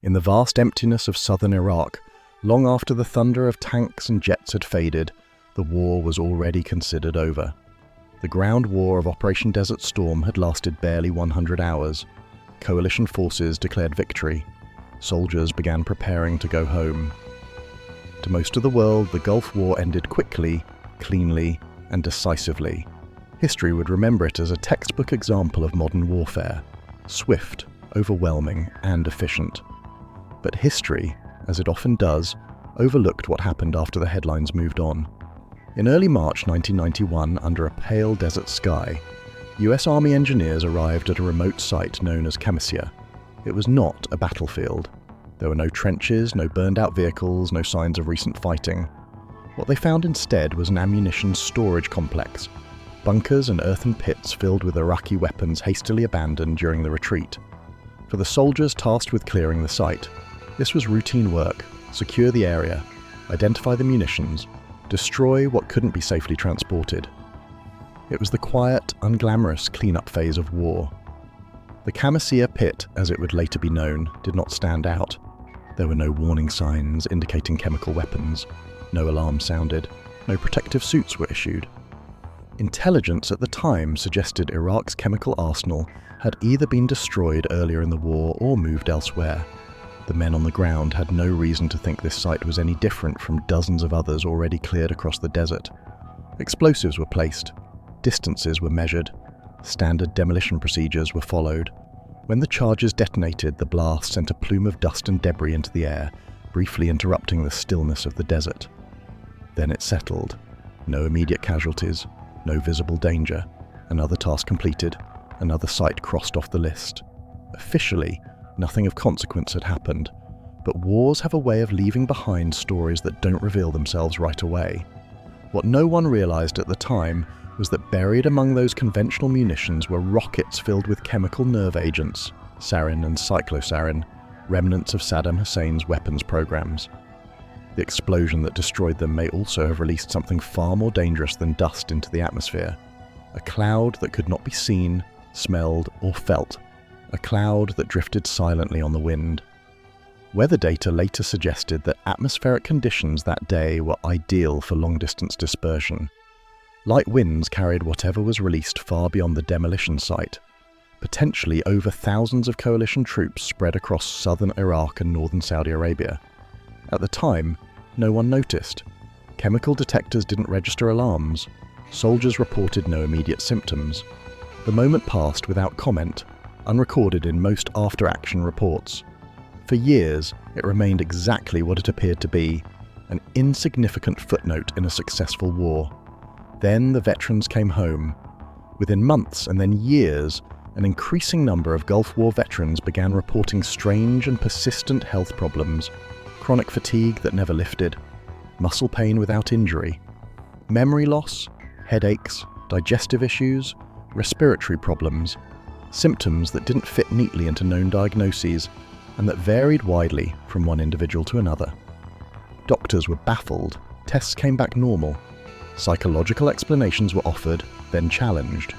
In the vast emptiness of southern Iraq, long after the thunder of tanks and jets had faded, the war was already considered over. The ground war of Operation Desert Storm had lasted barely 100 hours. Coalition forces declared victory. Soldiers began preparing to go home. To most of the world, the Gulf War ended quickly, cleanly, and decisively. History would remember it as a textbook example of modern warfare: swift, overwhelming, and efficient. But history, as it often does, overlooked what happened after the headlines moved on. In early March 1991, under a pale desert sky, US Army engineers arrived at a remote site known as Khamisiyah. It was not a battlefield. There were no trenches, no burned-out vehicles, no signs of recent fighting. What they found instead was an ammunition storage complex, bunkers and earthen pits filled with Iraqi weapons hastily abandoned during the retreat. For the soldiers tasked with clearing the site, this was routine work: secure the area, identify the munitions, destroy what couldn't be safely transported. It was the quiet, unglamorous cleanup phase of war. The Khamisiyah Pit, as it would later be known, did not stand out. There were no warning signs indicating chemical weapons, no alarm sounded, no protective suits were issued. Intelligence at the time suggested Iraq's chemical arsenal had either been destroyed earlier in the war or moved elsewhere. The men on the ground had no reason to think this site was any different from dozens of others already cleared across the desert. Explosives were placed, distances were measured, standard demolition procedures were followed. When the charges detonated, the blast sent a plume of dust and debris into the air, briefly interrupting the stillness of the desert. Then it settled. No immediate casualties, no visible danger. Another task completed, another site crossed off the list. Officially, nothing of consequence had happened, but wars have a way of leaving behind stories that don't reveal themselves right away. What no one realized at the time was that buried among those conventional munitions were rockets filled with chemical nerve agents, sarin and cyclosarin, remnants of Saddam Hussein's weapons programs. The explosion that destroyed them may also have released something far more dangerous than dust into the atmosphere. A cloud that could not be seen, smelled, or felt. A cloud that drifted silently on the wind. Weather data later suggested that atmospheric conditions that day were ideal for long-distance dispersion. Light winds carried whatever was released far beyond the demolition site, potentially over thousands of coalition troops spread across southern Iraq and northern Saudi Arabia. At the time, no one noticed. Chemical detectors didn't register alarms. Soldiers reported no immediate symptoms. The moment passed without comment, unrecorded in most after-action reports. For years, it remained exactly what it appeared to be, an insignificant footnote in a successful war. Then the veterans came home. Within months and then years, an increasing number of Gulf War veterans began reporting strange and persistent health problems, chronic fatigue that never lifted, muscle pain without injury, memory loss, headaches, digestive issues, respiratory problems, symptoms that didn't fit neatly into known diagnoses and that varied widely from one individual to another. Doctors were baffled, tests came back normal, psychological explanations were offered, then challenged.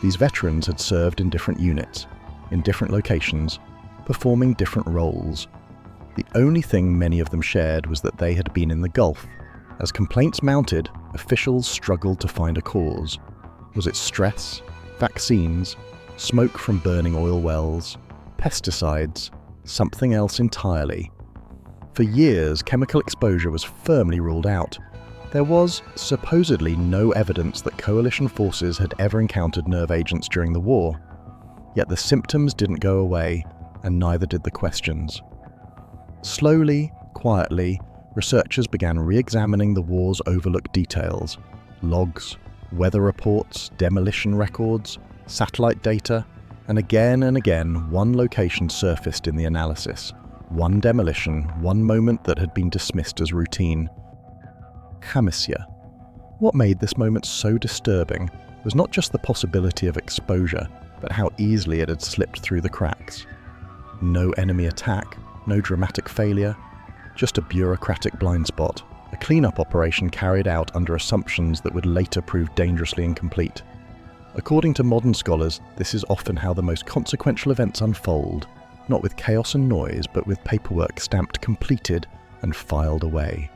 These veterans had served in different units, in different locations, performing different roles. The only thing many of them shared was that they had been in the Gulf. As complaints mounted, officials struggled to find a cause. Was it stress, vaccines, smoke from burning oil wells, pesticides, something else entirely? For years, chemical exposure was firmly ruled out. There was, supposedly, no evidence that coalition forces had ever encountered nerve agents during the war. Yet the symptoms didn't go away, and neither did the questions. Slowly, quietly, researchers began re-examining the war's overlooked details: logs, weather reports, demolition records, satellite data, and again, one location surfaced in the analysis. One demolition, one moment that had been dismissed as routine. Khamisiyah. What made this moment so disturbing was not just the possibility of exposure, but how easily it had slipped through the cracks. No enemy attack, no dramatic failure, just a bureaucratic blind spot, a cleanup operation carried out under assumptions that would later prove dangerously incomplete. According to modern scholars, this is often how the most consequential events unfold, not with chaos and noise, but with paperwork stamped completed and filed away.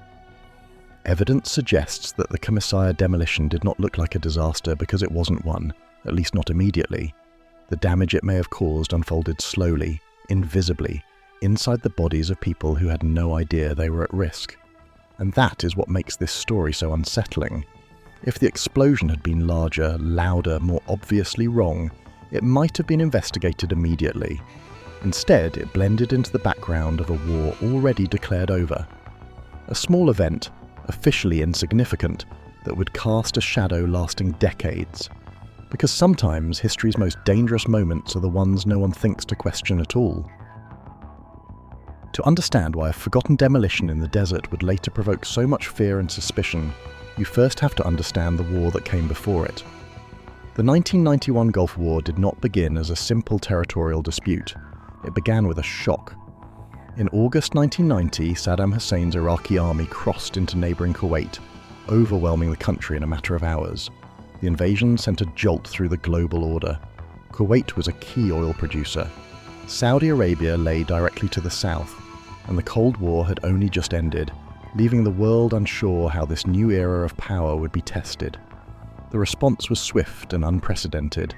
Evidence suggests that the Khamisiyah demolition did not look like a disaster because it wasn't one, at least not immediately. The damage it may have caused unfolded slowly, invisibly, inside the bodies of people who had no idea they were at risk. And that is what makes this story so unsettling. If the explosion had been larger, louder, more obviously wrong, it might have been investigated immediately. Instead, it blended into the background of a war already declared over. A small event, officially insignificant, that would cast a shadow lasting decades. Because sometimes history's most dangerous moments are the ones no one thinks to question at all. To understand why a forgotten demolition in the desert would later provoke so much fear and suspicion, you first have to understand the war that came before it. The 1991 Gulf War did not begin as a simple territorial dispute. It began with a shock. In August 1990, Saddam Hussein's Iraqi army crossed into neighbouring Kuwait, overwhelming the country in a matter of hours. The invasion sent a jolt through the global order. Kuwait was a key oil producer. Saudi Arabia lay directly to the south, and the Cold War had only just ended, leaving the world unsure how this new era of power would be tested. The response was swift and unprecedented.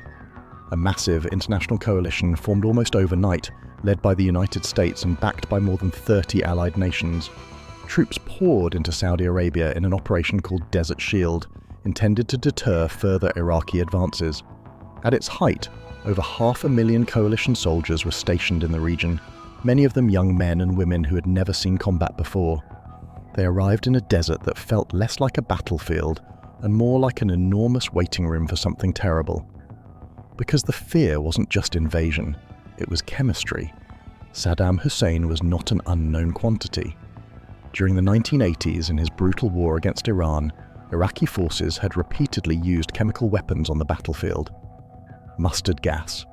A massive international coalition formed almost overnight, led by the United States and backed by more than 30 allied nations. Troops poured into Saudi Arabia in an operation called Desert Shield, intended to deter further Iraqi advances. At its height, over 500,000 coalition soldiers were stationed in the region, many of them young men and women who had never seen combat before. They arrived in a desert that felt less like a battlefield and more like an enormous waiting room for something terrible. Because the fear wasn't just invasion, it was chemistry. Saddam Hussein was not an unknown quantity. During the 1980s, in his brutal war against Iran, Iraqi forces had repeatedly used chemical weapons on the battlefield. Mustard gas,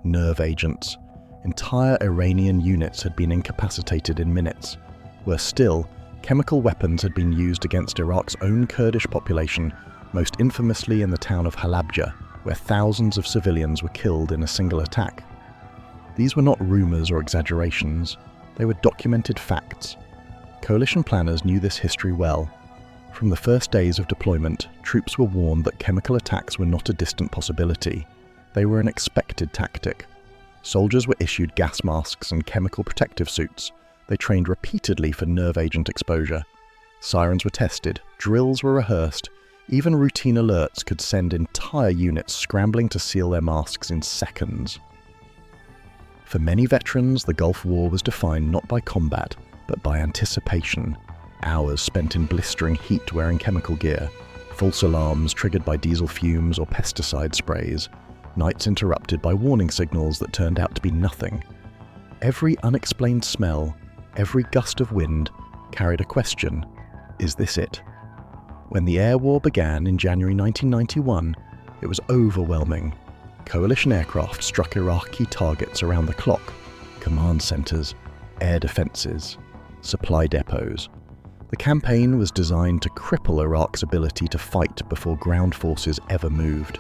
nerve agents, entire Iranian units had been incapacitated in minutes. Worse still, chemical weapons had been used against Iraq's own Kurdish population, most infamously in the town of Halabja, where thousands of civilians were killed in a single attack. These were not rumours or exaggerations, they were documented facts. Coalition planners knew this history well. From the first days of deployment, troops were warned that chemical attacks were not a distant possibility. They were an expected tactic. Soldiers were issued gas masks and chemical protective suits. They trained repeatedly for nerve agent exposure. Sirens were tested, drills were rehearsed, even routine alerts could send entire units scrambling to seal their masks in seconds. For many veterans, the Gulf War was defined not by combat, but by anticipation. Hours spent in blistering heat wearing chemical gear, false alarms triggered by diesel fumes or pesticide sprays, nights interrupted by warning signals that turned out to be nothing. Every unexplained smell, every gust of wind, carried a question: is this it? When the air war began in January 1991, it was overwhelming. Coalition aircraft struck Iraqi targets around the clock: command centres, air defences, supply depots. The campaign was designed to cripple Iraq's ability to fight before ground forces ever moved.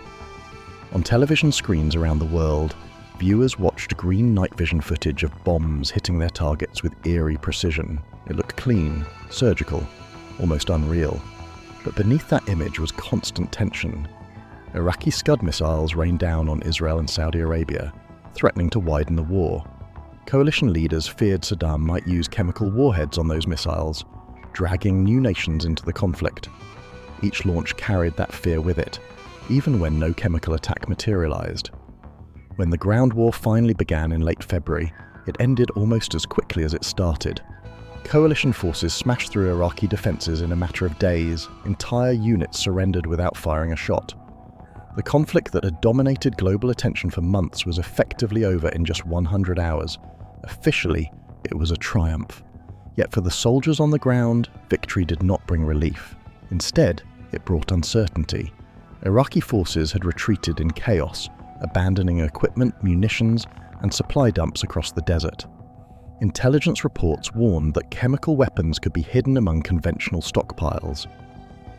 On television screens around the world, viewers watched green night vision footage of bombs hitting their targets with eerie precision. It looked clean, surgical, almost unreal. But beneath that image was constant tension. Iraqi Scud missiles rained down on Israel and Saudi Arabia, threatening to widen the war. Coalition leaders feared Saddam might use chemical warheads on those missiles, dragging new nations into the conflict. Each launch carried that fear with it, even when no chemical attack materialized. When the ground war finally began in late February, it ended almost as quickly as it started. Coalition forces smashed through Iraqi defences in a matter of days. Entire units surrendered without firing a shot. The conflict that had dominated global attention for months was effectively over in just 100 hours. Officially, it was a triumph. Yet for the soldiers on the ground, victory did not bring relief. Instead, it brought uncertainty. Iraqi forces had retreated in chaos, abandoning equipment, munitions, and supply dumps across the desert. Intelligence reports warned that chemical weapons could be hidden among conventional stockpiles.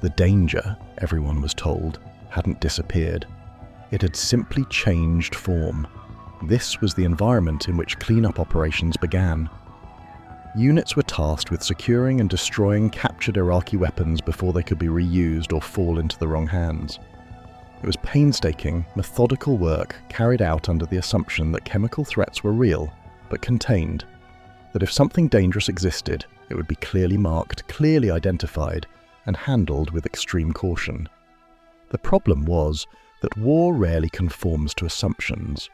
The danger, everyone was told, hadn't disappeared. It had simply changed form. This was the environment in which cleanup operations began. Units were tasked with securing and destroying captured Iraqi weapons before they could be reused or fall into the wrong hands. It was painstaking, methodical work carried out under the assumption that chemical threats were real, but contained, that if something dangerous existed, it would be clearly marked, clearly identified, and handled with extreme caution. The problem was that war rarely conforms to assumptions.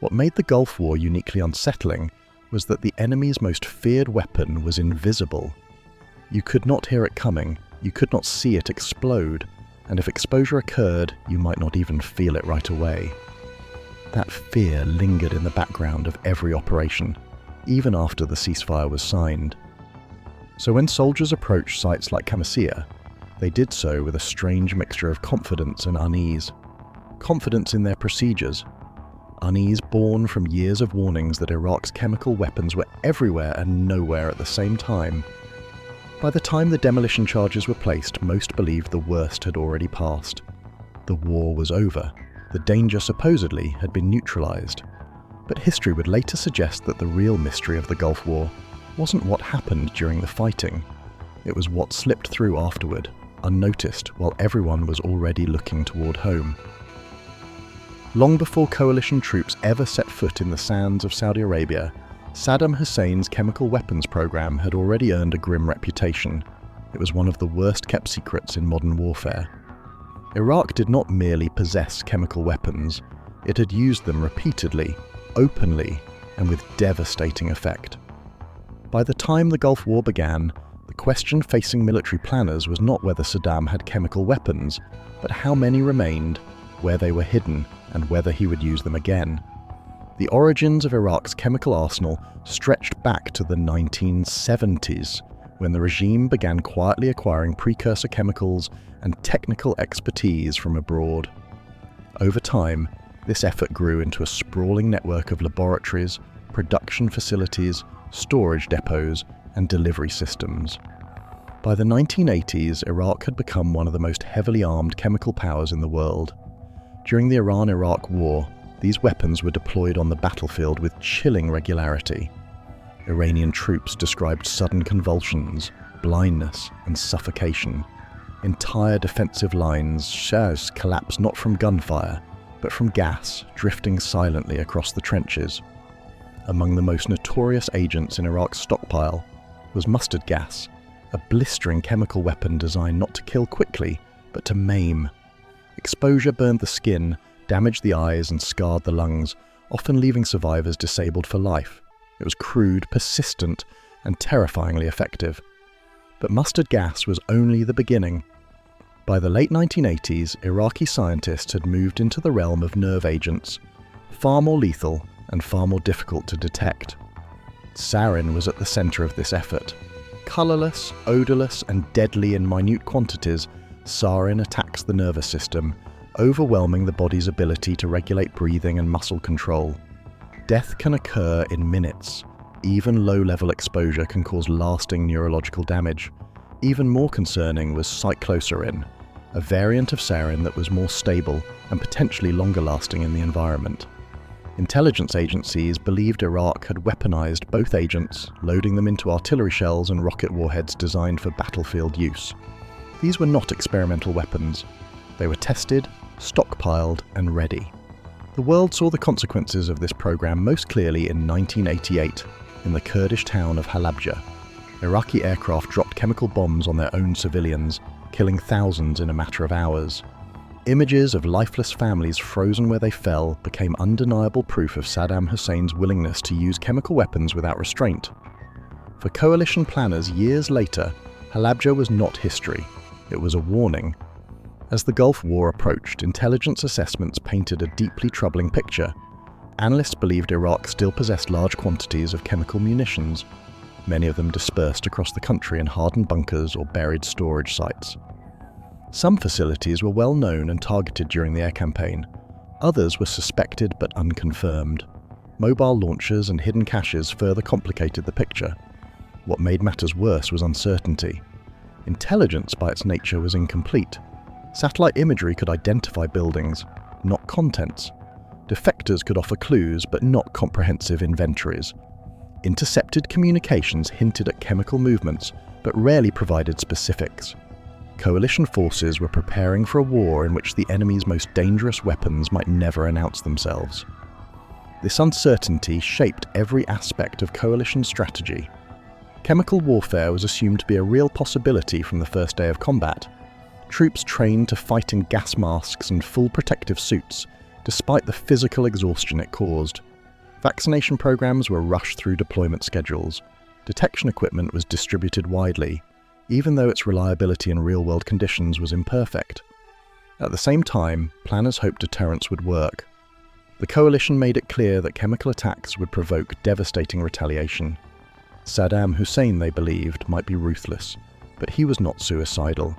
What made the Gulf War uniquely unsettling was that the enemy's most feared weapon was invisible. You could not hear it coming, you could not see it explode, and if exposure occurred, you might not even feel it right away. That fear lingered in the background of every operation, even after the ceasefire was signed. So when soldiers approached sites like Khamisiyah, they did so with a strange mixture of confidence and unease. Confidence in their procedures, unease born from years of warnings that Iraq's chemical weapons were everywhere and nowhere at the same time. By the time the demolition charges were placed, most believed the worst had already passed. The war was over. The danger supposedly had been neutralized. But history would later suggest that the real mystery of the Gulf War wasn't what happened during the fighting. It was what slipped through afterward, unnoticed, while everyone was already looking toward home. Long before coalition troops ever set foot in the sands of Saudi Arabia, Saddam Hussein's chemical weapons program had already earned a grim reputation. It was one of the worst-kept secrets in modern warfare. Iraq did not merely possess chemical weapons, it had used them repeatedly, openly, and with devastating effect. By the time the Gulf War began, the question facing military planners was not whether Saddam had chemical weapons, but how many remained, where they were hidden, and whether he would use them again. The origins of Iraq's chemical arsenal stretched back to the 1970s, when the regime began quietly acquiring precursor chemicals and technical expertise from abroad. Over time, this effort grew into a sprawling network of laboratories, production facilities, storage depots, and delivery systems. By the 1980s, Iraq had become one of the most heavily armed chemical powers in the world. During the Iran-Iraq War, these weapons were deployed on the battlefield with chilling regularity. Iranian troops described sudden convulsions, blindness, and suffocation. Entire defensive lines collapsed not from gunfire, but from gas drifting silently across the trenches. Among the most notorious agents in Iraq's stockpile was mustard gas, a blistering chemical weapon designed not to kill quickly, but to maim. Exposure burned the skin, damaged the eyes, and scarred the lungs, often leaving survivors disabled for life. It was crude, persistent, and terrifyingly effective. But mustard gas was only the beginning. By the late 1980s, Iraqi scientists had moved into the realm of nerve agents, far more lethal and far more difficult to detect. Sarin was at the center of this effort. Colorless, odorless, and deadly in minute quantities, sarin attacks the nervous system, overwhelming the body's ability to regulate breathing and muscle control. Death can occur in minutes. Even low-level exposure can cause lasting neurological damage. Even more concerning was cyclosarin, a variant of sarin that was more stable and potentially longer-lasting in the environment. Intelligence agencies believed Iraq had weaponized both agents, loading them into artillery shells and rocket warheads designed for battlefield use. These were not experimental weapons. They were tested, stockpiled, and ready. The world saw the consequences of this program most clearly in 1988 in the Kurdish town of Halabja. Iraqi aircraft dropped chemical bombs on their own civilians, killing thousands in a matter of hours. Images of lifeless families frozen where they fell became undeniable proof of Saddam Hussein's willingness to use chemical weapons without restraint. For coalition planners years later, Halabja was not history. It was a warning. As the Gulf War approached, intelligence assessments painted a deeply troubling picture. Analysts believed Iraq still possessed large quantities of chemical munitions, many of them dispersed across the country in hardened bunkers or buried storage sites. Some facilities were well known and targeted during the air campaign. Others were suspected but unconfirmed. Mobile launchers and hidden caches further complicated the picture. What made matters worse was uncertainty. Intelligence by its nature was incomplete. Satellite imagery could identify buildings, not contents. Defectors could offer clues but not comprehensive inventories. Intercepted communications hinted at chemical movements but rarely provided specifics. Coalition forces were preparing for a war in which the enemy's most dangerous weapons might never announce themselves. This uncertainty shaped every aspect of coalition strategy. Chemical warfare was assumed to be a real possibility from the first day of combat. Troops trained to fight in gas masks and full protective suits, despite the physical exhaustion it caused. Vaccination programs were rushed through deployment schedules. Detection equipment was distributed widely, even though its reliability in real-world conditions was imperfect. At the same time, planners hoped deterrence would work. The coalition made it clear that chemical attacks would provoke devastating retaliation. Saddam Hussein, they believed, might be ruthless, but he was not suicidal.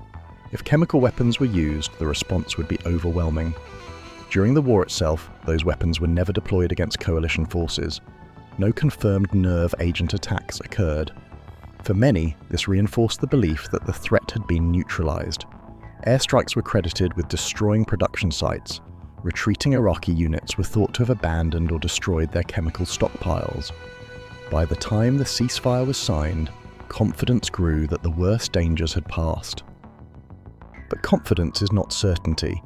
If chemical weapons were used, the response would be overwhelming. During the war itself, those weapons were never deployed against coalition forces. No confirmed nerve agent attacks occurred. For many, this reinforced the belief that the threat had been neutralized. Airstrikes were credited with destroying production sites. Retreating Iraqi units were thought to have abandoned or destroyed their chemical stockpiles. By the time the ceasefire was signed, confidence grew that the worst dangers had passed. But confidence is not certainty.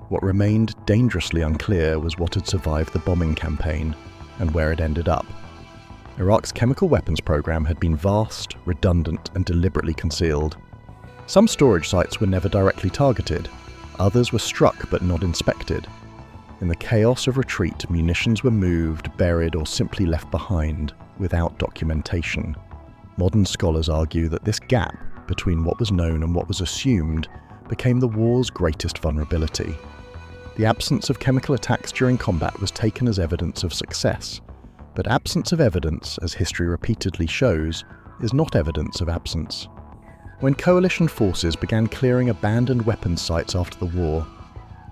What remained dangerously unclear was what had survived the bombing campaign, and where it ended up. Iraq's chemical weapons program had been vast, redundant, and deliberately concealed. Some storage sites were never directly targeted, others were struck but not inspected. In the chaos of retreat, munitions were moved, buried, or simply left behind, without documentation. Modern scholars argue that this gap between what was known and what was assumed became the war's greatest vulnerability. The absence of chemical attacks during combat was taken as evidence of success, but absence of evidence, as history repeatedly shows, is not evidence of absence. When coalition forces began clearing abandoned weapons sites after the war,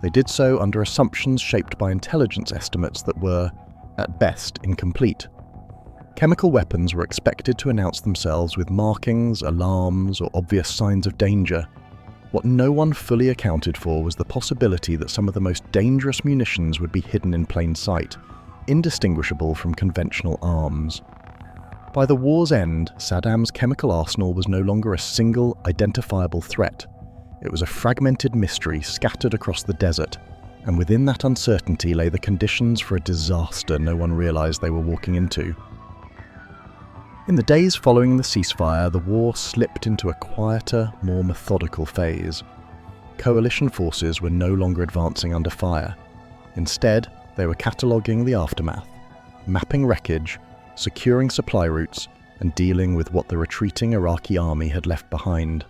they did so under assumptions shaped by intelligence estimates that were, at best, incomplete. Chemical weapons were expected to announce themselves with markings, alarms, or obvious signs of danger. What no one fully accounted for was the possibility that some of the most dangerous munitions would be hidden in plain sight, indistinguishable from conventional arms. By the war's end, Saddam's chemical arsenal was no longer a single, identifiable threat. It was a fragmented mystery scattered across the desert, and within that uncertainty lay the conditions for a disaster no one realized they were walking into. In the days following the ceasefire, the war slipped into a quieter, more methodical phase. Coalition forces were no longer advancing under fire. Instead, they were cataloguing the aftermath, mapping wreckage, securing supply routes, and dealing with what the retreating Iraqi army had left behind.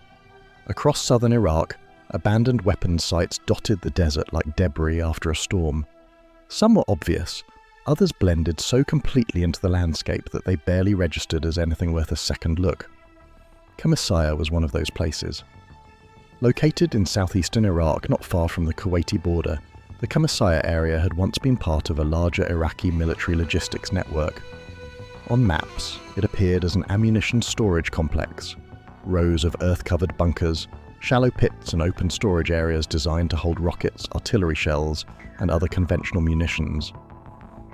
Across southern Iraq, abandoned weapons sites dotted the desert like debris after a storm. Some were obvious, others blended so completely into the landscape that they barely registered as anything worth a second look. Khamisiyah was one of those places. Located in southeastern Iraq, not far from the Kuwaiti border, the Khamisiyah area had once been part of a larger Iraqi military logistics network. On maps, it appeared as an ammunition storage complex. Rows of earth-covered bunkers, shallow pits and open storage areas designed to hold rockets, artillery shells, and other conventional munitions.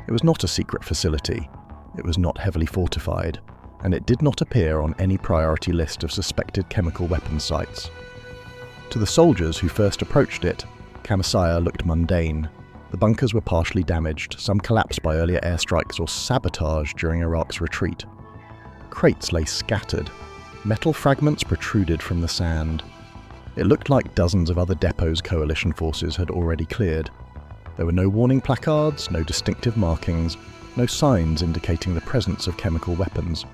It was not a secret facility, it was not heavily fortified, and it did not appear on any priority list of suspected chemical weapons sites. To the soldiers who first approached it, Khamisiyah looked mundane. The bunkers were partially damaged, some collapsed by earlier airstrikes or sabotage during Iraq's retreat. Crates lay scattered. Metal fragments protruded from the sand. It looked like dozens of other depots coalition forces had already cleared. There were no warning placards, no distinctive markings, no signs indicating the presence of chemical weapons.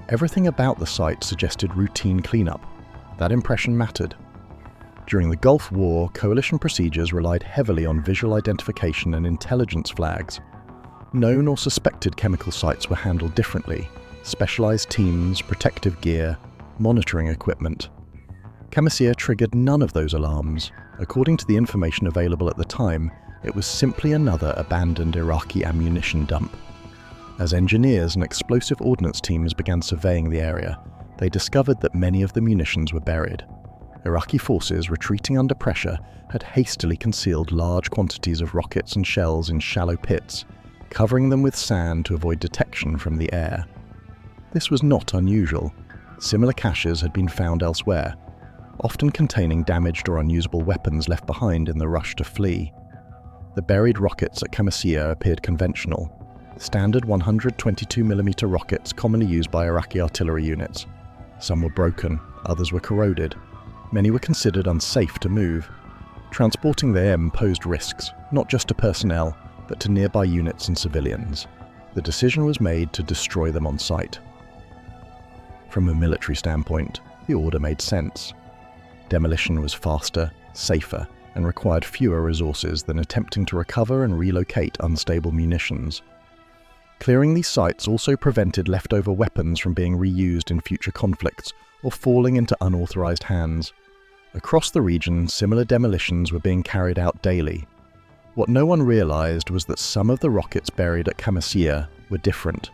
Everything about the site suggested routine cleanup. That impression mattered. During the Gulf War, coalition procedures relied heavily on visual identification and intelligence flags. Known or suspected chemical sites were handled differently. Specialized teams, protective gear, monitoring equipment. Khamisiyah triggered none of those alarms. According to the information available at the time, it was simply another abandoned Iraqi ammunition dump. As engineers and explosive ordnance teams began surveying the area, they discovered that many of the munitions were buried. Iraqi forces retreating under pressure had hastily concealed large quantities of rockets and shells in shallow pits, covering them with sand to avoid detection from the air. This was not unusual. Similar caches had been found elsewhere, often containing damaged or unusable weapons left behind in the rush to flee. The buried rockets at Khamisiyah appeared conventional, standard 122mm rockets commonly used by Iraqi artillery units. Some were broken, others were corroded. Many were considered unsafe to move. Transporting them posed risks, not just to personnel, but to nearby units and civilians. The decision was made to destroy them on site. From a military standpoint, the order made sense. Demolition was faster, safer, and required fewer resources than attempting to recover and relocate unstable munitions. Clearing these sites also prevented leftover weapons from being reused in future conflicts or falling into unauthorized hands. Across the region, similar demolitions were being carried out daily. What no one realized was that some of the rockets buried at Khamisiyah were different.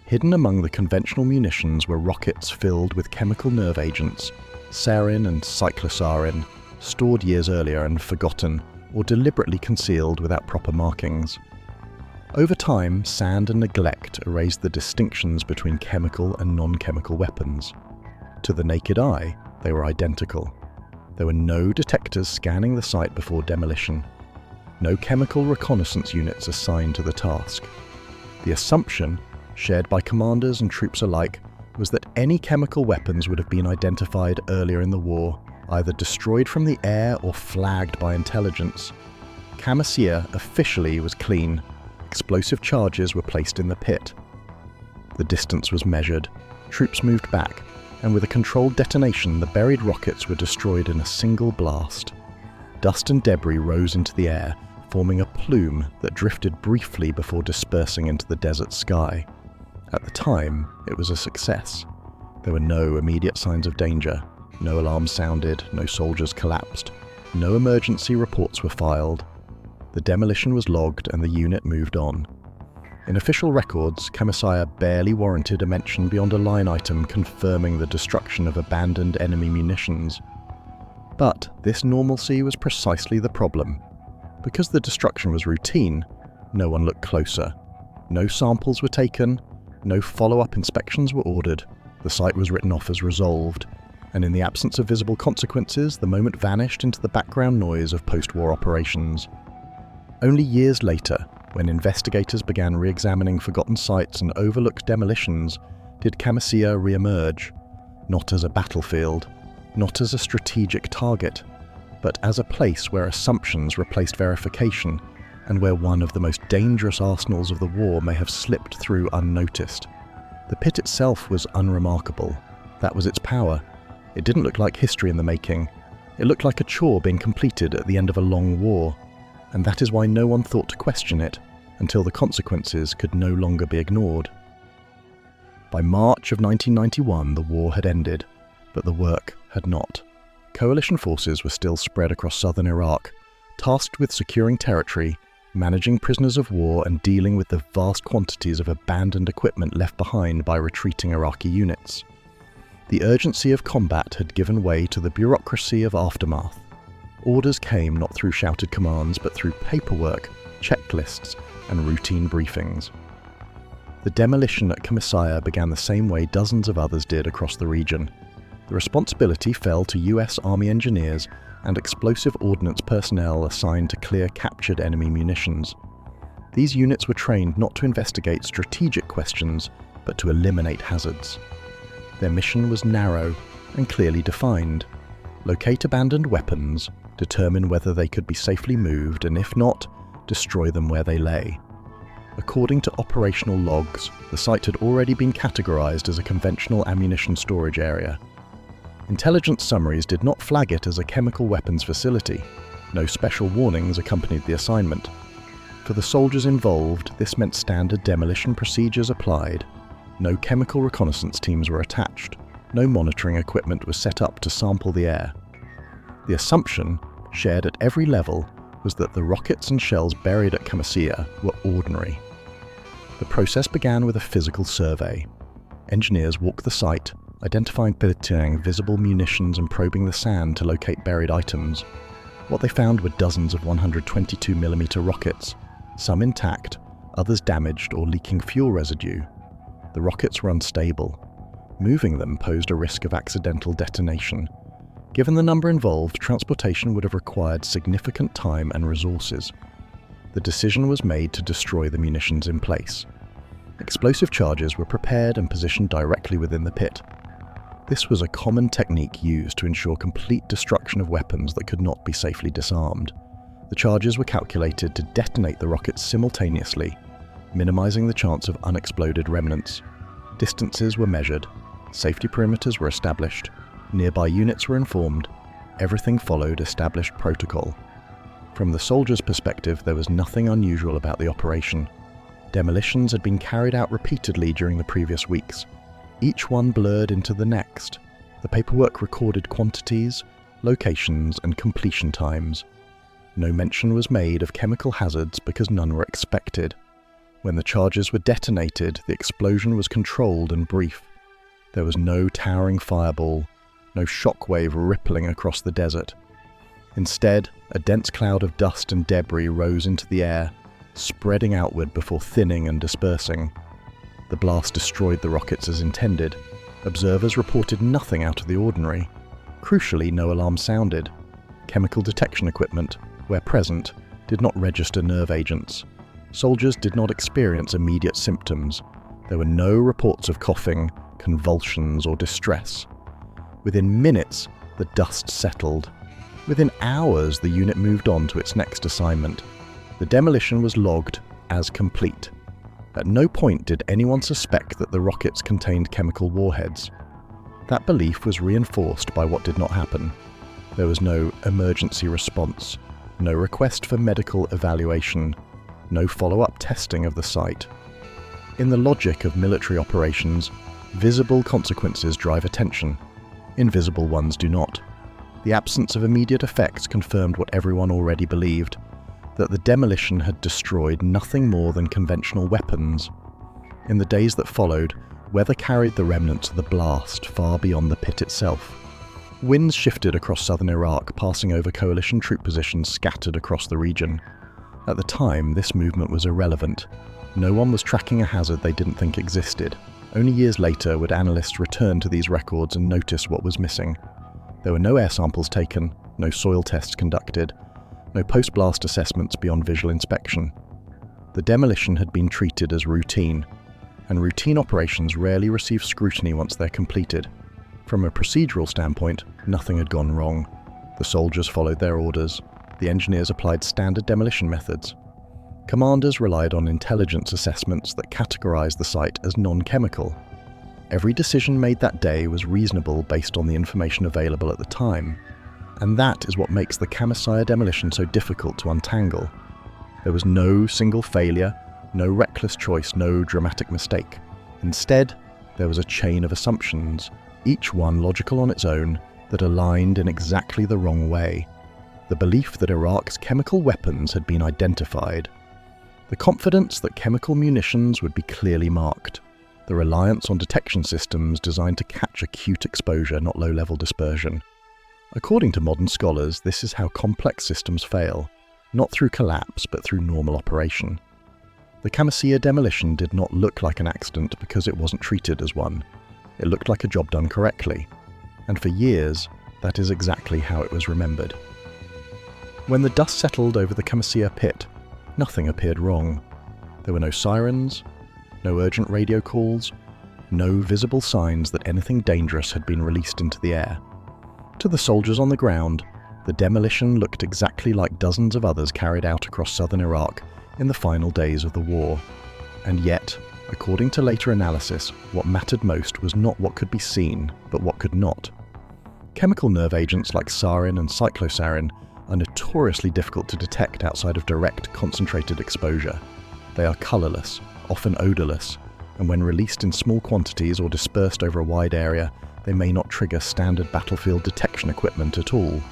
Hidden among the conventional munitions were rockets filled with chemical nerve agents, sarin and cyclosarin, stored years earlier and forgotten or deliberately concealed without proper markings. Over time, sand and neglect erased the distinctions between chemical and non-chemical weapons. To the naked eye, they were identical. There were no detectors scanning the site before demolition, no chemical reconnaissance units assigned to the task. The assumption, shared by commanders and troops alike, was that any chemical weapons would have been identified earlier in the war, either destroyed from the air or flagged by intelligence. Khamisiyah officially was clean. Explosive charges were placed in the pit. The distance was measured, troops moved back, and with a controlled detonation, the buried rockets were destroyed in a single blast. Dust and debris rose into the air, forming a plume that drifted briefly before dispersing into the desert sky. At the time, it was a success. There were no immediate signs of danger. No alarms sounded, no soldiers collapsed, no emergency reports were filed. The demolition was logged and the unit moved on. In official records, Khamisiyah barely warranted a mention beyond a line item confirming the destruction of abandoned enemy munitions. But this normalcy was precisely the problem. Because the destruction was routine, no one looked closer. No samples were taken, no follow-up inspections were ordered. The site was written off as resolved, and in the absence of visible consequences, the moment vanished into the background noise of post-war operations. Only years later, when investigators began re-examining forgotten sites and overlooked demolitions, did Khamisiyah re-emerge, not as a battlefield, not as a strategic target, but as a place where assumptions replaced verification and where one of the most dangerous arsenals of the war may have slipped through unnoticed. The pit itself was unremarkable. That was its power. It didn't look like history in the making. It looked like a chore being completed at the end of a long war. And that is why no one thought to question it until the consequences could no longer be ignored. By March of 1991, the war had ended, but the work had not. Coalition forces were still spread across southern Iraq, tasked with securing territory, managing prisoners of war, and dealing with the vast quantities of abandoned equipment left behind by retreating Iraqi units. The urgency of combat had given way to the bureaucracy of aftermath. Orders came not through shouted commands, but through paperwork, checklists, and routine briefings. The demolition at Khamisiyah began the same way dozens of others did across the region. The responsibility fell to US Army engineers and explosive ordnance personnel assigned to clear captured enemy munitions. These units were trained not to investigate strategic questions, but to eliminate hazards. Their mission was narrow and clearly defined. Locate abandoned weapons, determine whether they could be safely moved, and if not, destroy them where they lay. According to operational logs, the site had already been categorized as a conventional ammunition storage area. Intelligence summaries did not flag it as a chemical weapons facility. No special warnings accompanied the assignment. For the soldiers involved, this meant standard demolition procedures applied. No chemical reconnaissance teams were attached. No monitoring equipment was set up to sample the air. The assumption, shared at every level, was that the rockets and shells buried at Khamisiyah were ordinary. The process began with a physical survey. Engineers walked the site, identifying visible munitions and probing the sand to locate buried items. What they found were dozens of 122mm rockets, some intact, others damaged or leaking fuel residue. The rockets were unstable. Moving them posed a risk of accidental detonation. Given the number involved, transportation would have required significant time and resources. The decision was made to destroy the munitions in place. Explosive charges were prepared and positioned directly within the pit. This was a common technique used to ensure complete destruction of weapons that could not be safely disarmed. The charges were calculated to detonate the rockets simultaneously, minimizing the chance of unexploded remnants. Distances were measured, safety perimeters were established, nearby units were informed. Everything followed established protocol. From the soldiers' perspective, there was nothing unusual about the operation. Demolitions had been carried out repeatedly during the previous weeks. Each one blurred into the next. The paperwork recorded quantities, locations, and completion times. No mention was made of chemical hazards because none were expected. When the charges were detonated, the explosion was controlled and brief. There was no towering fireball, no shockwave rippling across the desert. Instead, a dense cloud of dust and debris rose into the air, spreading outward before thinning and dispersing. The blast destroyed the rockets as intended. Observers reported nothing out of the ordinary. Crucially, no alarm sounded. Chemical detection equipment, where present, did not register nerve agents. Soldiers did not experience immediate symptoms. There were no reports of coughing, convulsions, or distress. Within minutes, the dust settled. Within hours, the unit moved on to its next assignment. The demolition was logged as complete. At no point did anyone suspect that the rockets contained chemical warheads. That belief was reinforced by what did not happen. There was no emergency response, no request for medical evaluation, no follow-up testing of the site. In the logic of military operations, visible consequences drive attention. Invisible ones do not. The absence of immediate effects confirmed what everyone already believed, that the demolition had destroyed nothing more than conventional weapons. In the days that followed, weather carried the remnants of the blast far beyond the pit itself. Winds shifted across southern Iraq, passing over coalition troop positions scattered across the region. At the time, this movement was irrelevant. No one was tracking a hazard they didn't think existed. Only years later would analysts return to these records and notice what was missing. There were no air samples taken, no soil tests conducted, no post-blast assessments beyond visual inspection. The demolition had been treated as routine, and routine operations rarely receive scrutiny once they're completed. From a procedural standpoint, nothing had gone wrong. The soldiers followed their orders. The engineers applied standard demolition methods. Commanders relied on intelligence assessments that categorized the site as non-chemical. Every decision made that day was reasonable based on the information available at the time. And that is what makes the Khamisiyah demolition so difficult to untangle. There was no single failure, no reckless choice, no dramatic mistake. Instead, there was a chain of assumptions, each one logical on its own, that aligned in exactly the wrong way. The belief that Iraq's chemical weapons had been identified. The confidence that chemical munitions would be clearly marked. The reliance on detection systems designed to catch acute exposure, not low-level dispersion. According to modern scholars, this is how complex systems fail, not through collapse, but through normal operation. The Khamisiyah demolition did not look like an accident because it wasn't treated as one. It looked like a job done correctly. And for years, that is exactly how it was remembered. When the dust settled over the Khamisiyah Pit, nothing appeared wrong. There were no sirens, no urgent radio calls, no visible signs that anything dangerous had been released into the air. To the soldiers on the ground, the demolition looked exactly like dozens of others carried out across southern Iraq in the final days of the war. And yet, according to later analysis, what mattered most was not what could be seen, but what could not. Chemical nerve agents like sarin and cyclosarin are notoriously difficult to detect outside of direct, concentrated exposure. They are colourless, often odourless, and when released in small quantities or dispersed over a wide area, they may not trigger standard battlefield detection equipment at all.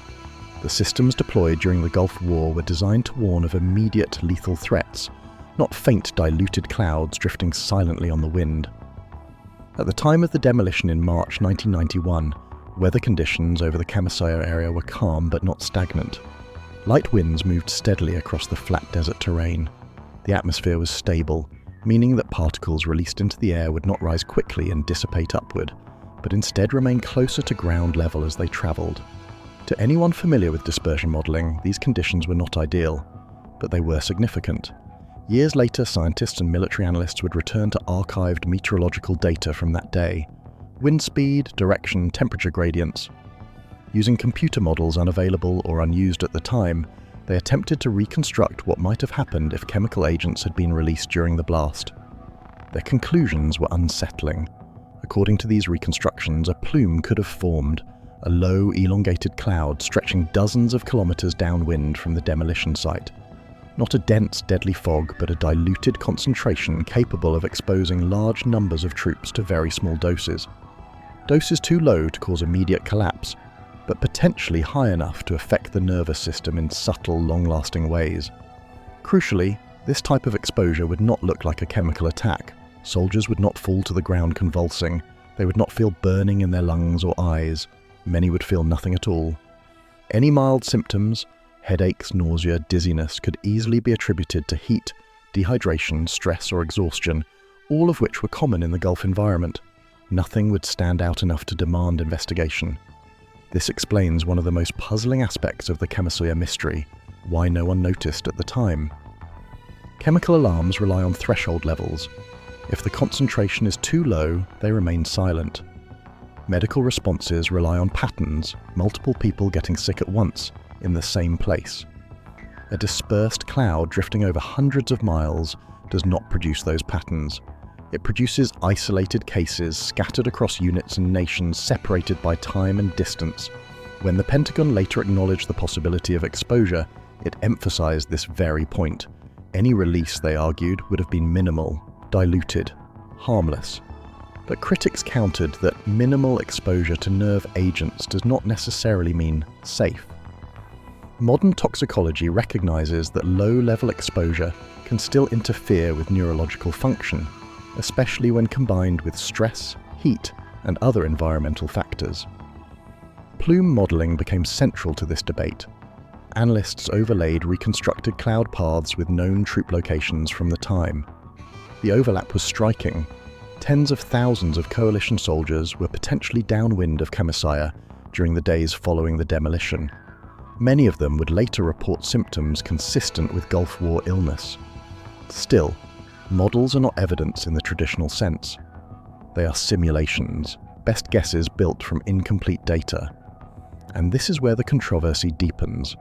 The systems deployed during the Gulf War were designed to warn of immediate lethal threats, not faint diluted clouds drifting silently on the wind. At the time of the demolition in March 1991, weather conditions over the Khamisiyah area were calm but not stagnant. Light winds moved steadily across the flat desert terrain. The atmosphere was stable, meaning that particles released into the air would not rise quickly and dissipate upward, but instead remain closer to ground level as they travelled. To anyone familiar with dispersion modelling, these conditions were not ideal, but they were significant. Years later, scientists and military analysts would return to archived meteorological data from that day. Wind speed, direction, temperature gradients. Using computer models unavailable or unused at the time, they attempted to reconstruct what might have happened if chemical agents had been released during the blast. Their conclusions were unsettling. According to these reconstructions, a plume could have formed, a low, elongated cloud stretching dozens of kilometers downwind from the demolition site. Not a dense, deadly fog, but a diluted concentration capable of exposing large numbers of troops to very small doses. Doses too low to cause immediate collapse, but potentially high enough to affect the nervous system in subtle, long-lasting ways. Crucially, this type of exposure would not look like a chemical attack. Soldiers would not fall to the ground convulsing. They would not feel burning in their lungs or eyes. Many would feel nothing at all. Any mild symptoms, headaches, nausea, dizziness, could easily be attributed to heat, dehydration, stress, or exhaustion, all of which were common in the Gulf environment. Nothing would stand out enough to demand investigation. This explains one of the most puzzling aspects of the Khamisiyah mystery, why no one noticed at the time. Chemical alarms rely on threshold levels. If the concentration is too low, they remain silent. Medical responses rely on patterns, multiple people getting sick at once, in the same place. A dispersed cloud drifting over hundreds of miles does not produce those patterns. It produces isolated cases scattered across units and nations separated by time and distance. When the Pentagon later acknowledged the possibility of exposure, it emphasized this very point. Any release, they argued, would have been minimal, diluted, harmless. But critics countered that minimal exposure to nerve agents does not necessarily mean safe. Modern toxicology recognizes that low-level exposure can still interfere with neurological function, especially when combined with stress, heat, and other environmental factors. Plume modeling became central to this debate. Analysts overlaid reconstructed cloud paths with known troop locations from the time. The overlap was striking. Tens of thousands of coalition soldiers were potentially downwind of Khamisiyah during the days following the demolition. Many of them would later report symptoms consistent with Gulf War illness. Still, models are not evidence in the traditional sense. They are simulations, best guesses built from incomplete data. And this is where the controversy deepens.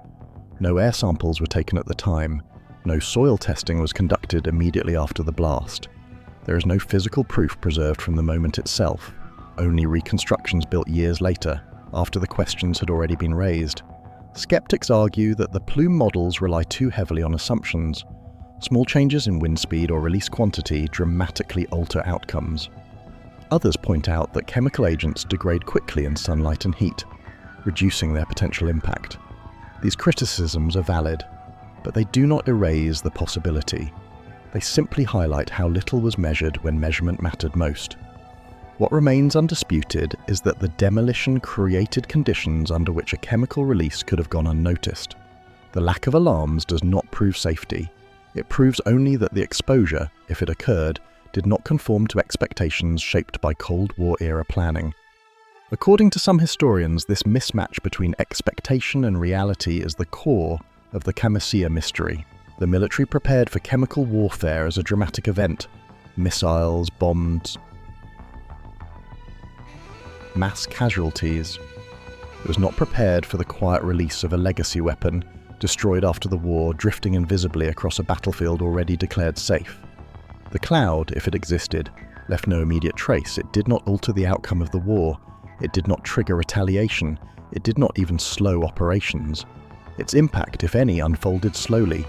No air samples were taken at the time. No soil testing was conducted immediately after the blast. There is no physical proof preserved from the moment itself, only reconstructions built years later, after the questions had already been raised. Skeptics argue that the plume models rely too heavily on assumptions. Small changes in wind speed or release quantity dramatically alter outcomes. Others point out that chemical agents degrade quickly in sunlight and heat, reducing their potential impact. These criticisms are valid, but they do not erase the possibility. They simply highlight how little was measured when measurement mattered most. What remains undisputed is that the demolition created conditions under which a chemical release could have gone unnoticed. The lack of alarms does not prove safety. It proves only that the exposure, if it occurred, did not conform to expectations shaped by Cold War-era planning. According to some historians, this mismatch between expectation and reality is the core of the Khamisiyah mystery. The military prepared for chemical warfare as a dramatic event. Missiles, bombs, mass casualties. It was not prepared for the quiet release of a legacy weapon, destroyed after the war, drifting invisibly across a battlefield already declared safe. The cloud, if it existed, left no immediate trace. It did not alter the outcome of the war. It did not trigger retaliation. It did not even slow operations. Its impact, if any, unfolded slowly,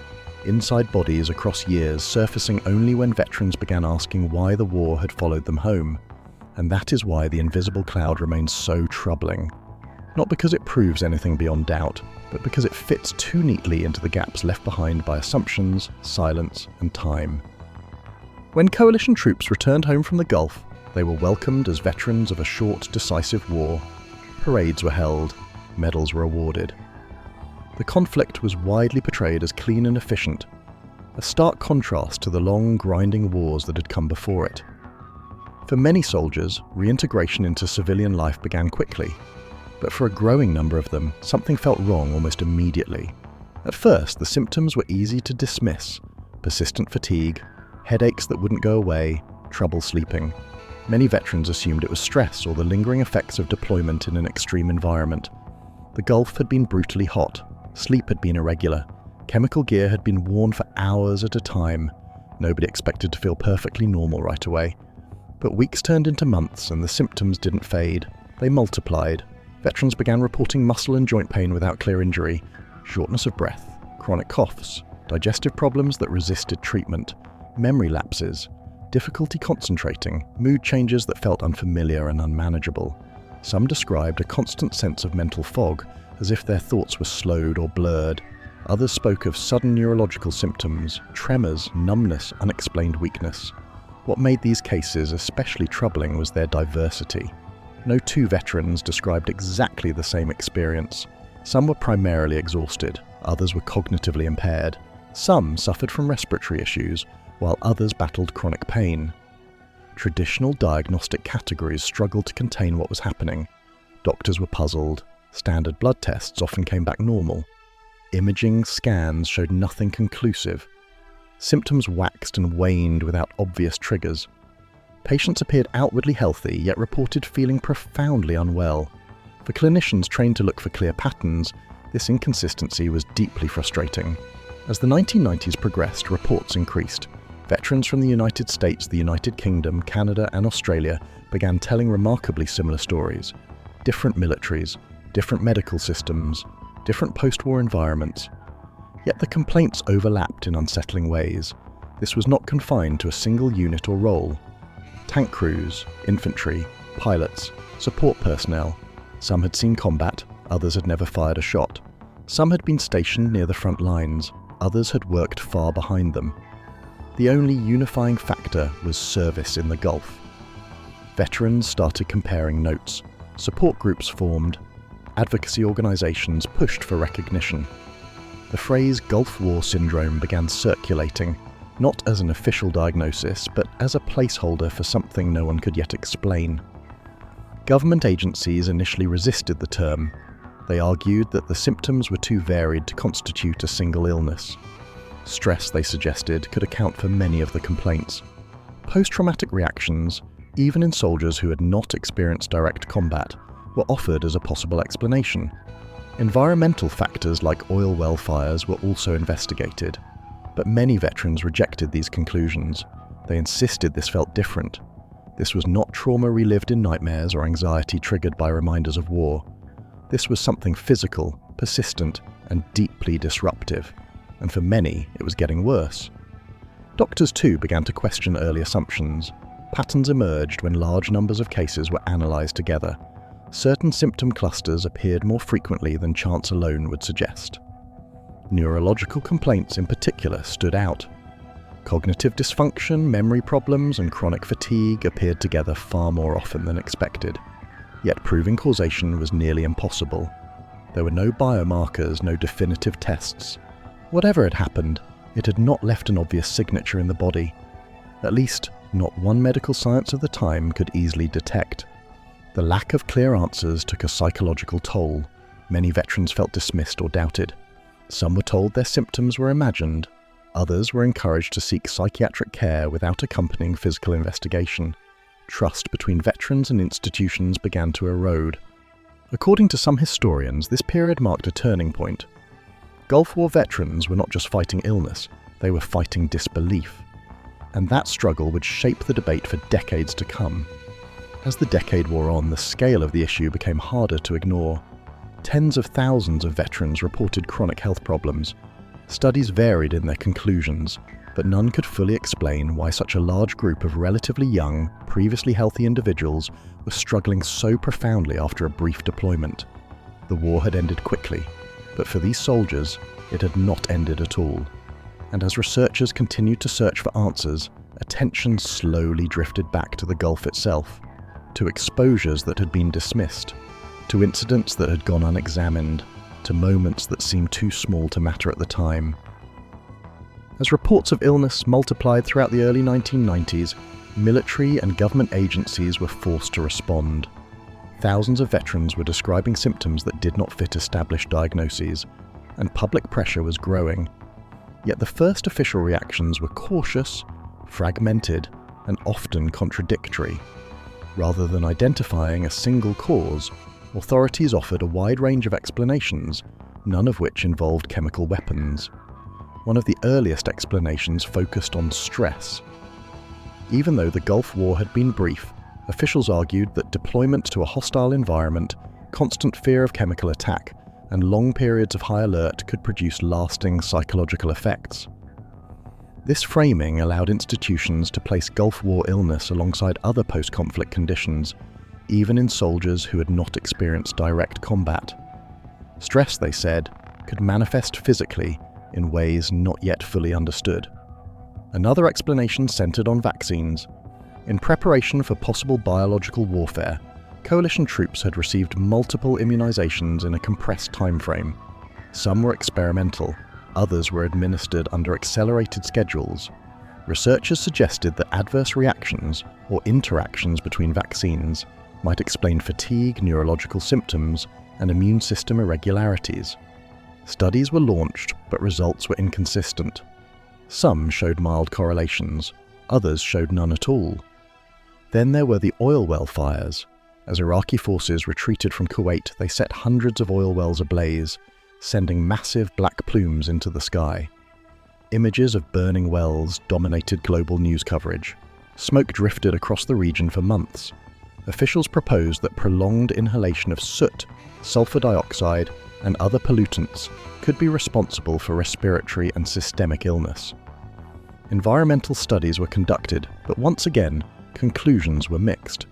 inside bodies across years, surfacing only when veterans began asking why the war had followed them home. And that is why the invisible cloud remains so troubling. Not because it proves anything beyond doubt, but because it fits too neatly into the gaps left behind by assumptions, silence, and time. When coalition troops returned home from the Gulf, They were welcomed as veterans of a short, decisive war. Parades were held, medals were awarded. The conflict was widely portrayed as clean and efficient, a stark contrast to the long, grinding wars that had come before it. For many soldiers, reintegration into civilian life began quickly, but for a growing number of them, something felt wrong almost immediately. At first, the symptoms were easy to dismiss: persistent fatigue, headaches that wouldn't go away, trouble sleeping. Many veterans assumed it was stress or the lingering effects of deployment in an extreme environment. The Gulf had been brutally hot, sleep had been irregular, chemical gear had been worn for hours at a time. Nobody expected to feel perfectly normal right away. But weeks turned into months and the symptoms didn't fade. They multiplied. Veterans began reporting muscle and joint pain without clear injury, shortness of breath, chronic coughs, digestive problems that resisted treatment, memory lapses, difficulty concentrating, mood changes that felt unfamiliar and unmanageable. Some described a constant sense of mental fog, as if their thoughts were slowed or blurred. Others spoke of sudden neurological symptoms, tremors, numbness, unexplained weakness. What made these cases especially troubling was their diversity. No two veterans described exactly the same experience. Some were primarily exhausted, others were cognitively impaired. Some suffered from respiratory issues, while others battled chronic pain. Traditional diagnostic categories struggled to contain what was happening. Doctors were puzzled. Standard blood tests often came back normal. Imaging scans showed nothing conclusive. Symptoms waxed and waned without obvious triggers. Patients appeared outwardly healthy, yet reported feeling profoundly unwell. For clinicians trained to look for clear patterns, this inconsistency was deeply frustrating. As the 1990s progressed, reports increased. Veterans from the United States, the United Kingdom, Canada, and Australia began telling remarkably similar stories. Different militaries, different medical systems, different post-war environments. Yet the complaints overlapped in unsettling ways. This was not confined to a single unit or role. Tank crews, infantry, pilots, support personnel. Some had seen combat, others had never fired a shot. Some had been stationed near the front lines, others had worked far behind them. The only unifying factor was service in the Gulf. Veterans started comparing notes. Support groups formed. Advocacy organizations pushed for recognition. The phrase Gulf War Syndrome began circulating, not as an official diagnosis, but as a placeholder for something no one could yet explain. Government agencies initially resisted the term. They argued that the symptoms were too varied to constitute a single illness. Stress, they suggested, could account for many of the complaints. Post-traumatic reactions, even in soldiers who had not experienced direct combat, were offered as a possible explanation. Environmental factors like oil well fires were also investigated, but many veterans rejected these conclusions. They insisted this felt different. This was not trauma relived in nightmares or anxiety triggered by reminders of war. This was something physical, persistent, and deeply disruptive. And for many, it was getting worse. Doctors too began to question early assumptions. Patterns emerged when large numbers of cases were analysed together. Certain symptom clusters appeared more frequently than chance alone would suggest. Neurological complaints in particular stood out. Cognitive dysfunction, memory problems, and chronic fatigue appeared together far more often than expected. Yet proving causation was nearly impossible. There were no biomarkers, no definitive tests. Whatever had happened, it had not left an obvious signature in the body. At least, not one medical science of the time could easily detect. The lack of clear answers took a psychological toll. Many veterans felt dismissed or doubted. Some were told their symptoms were imagined. Others were encouraged to seek psychiatric care without accompanying physical investigation. Trust between veterans and institutions began to erode. According to some historians, this period marked a turning point. Gulf War veterans were not just fighting illness, they were fighting disbelief. And that struggle would shape the debate for decades to come. As the decade wore on, the scale of the issue became harder to ignore. Tens of thousands of veterans reported chronic health problems. Studies varied in their conclusions, but none could fully explain why such a large group of relatively young, previously healthy individuals were struggling so profoundly after a brief deployment. The war had ended quickly, but for these soldiers, it had not ended at all. And as researchers continued to search for answers, attention slowly drifted back to the Gulf itself, to exposures that had been dismissed, to incidents that had gone unexamined, to moments that seemed too small to matter at the time. As reports of illness multiplied throughout the early 1990s, military and government agencies were forced to respond. Thousands of veterans were describing symptoms that did not fit established diagnoses, and public pressure was growing. Yet the first official reactions were cautious, fragmented, and often contradictory. Rather than identifying a single cause, authorities offered a wide range of explanations, none of which involved chemical weapons. One of the earliest explanations focused on stress. Even though the Gulf War had been brief, officials argued that deployment to a hostile environment, constant fear of chemical attack, and long periods of high alert could produce lasting psychological effects. This framing allowed institutions to place Gulf War illness alongside other post-conflict conditions, even in soldiers who had not experienced direct combat. Stress, they said, could manifest physically in ways not yet fully understood. Another explanation centered on vaccines. In preparation for possible biological warfare, coalition troops had received multiple immunizations in a compressed timeframe. Some were experimental, others were administered under accelerated schedules. Researchers suggested that adverse reactions, or interactions between vaccines, might explain fatigue, neurological symptoms, and immune system irregularities. Studies were launched, but results were inconsistent. Some showed mild correlations, others showed none at all. Then there were the oil well fires. As Iraqi forces retreated from Kuwait, they set hundreds of oil wells ablaze, sending massive black plumes into the sky. Images of burning wells dominated global news coverage. Smoke drifted across the region for months. Officials proposed that prolonged inhalation of soot, sulfur dioxide, and other pollutants could be responsible for respiratory and systemic illness. Environmental studies were conducted, but once again, conclusions were mixed.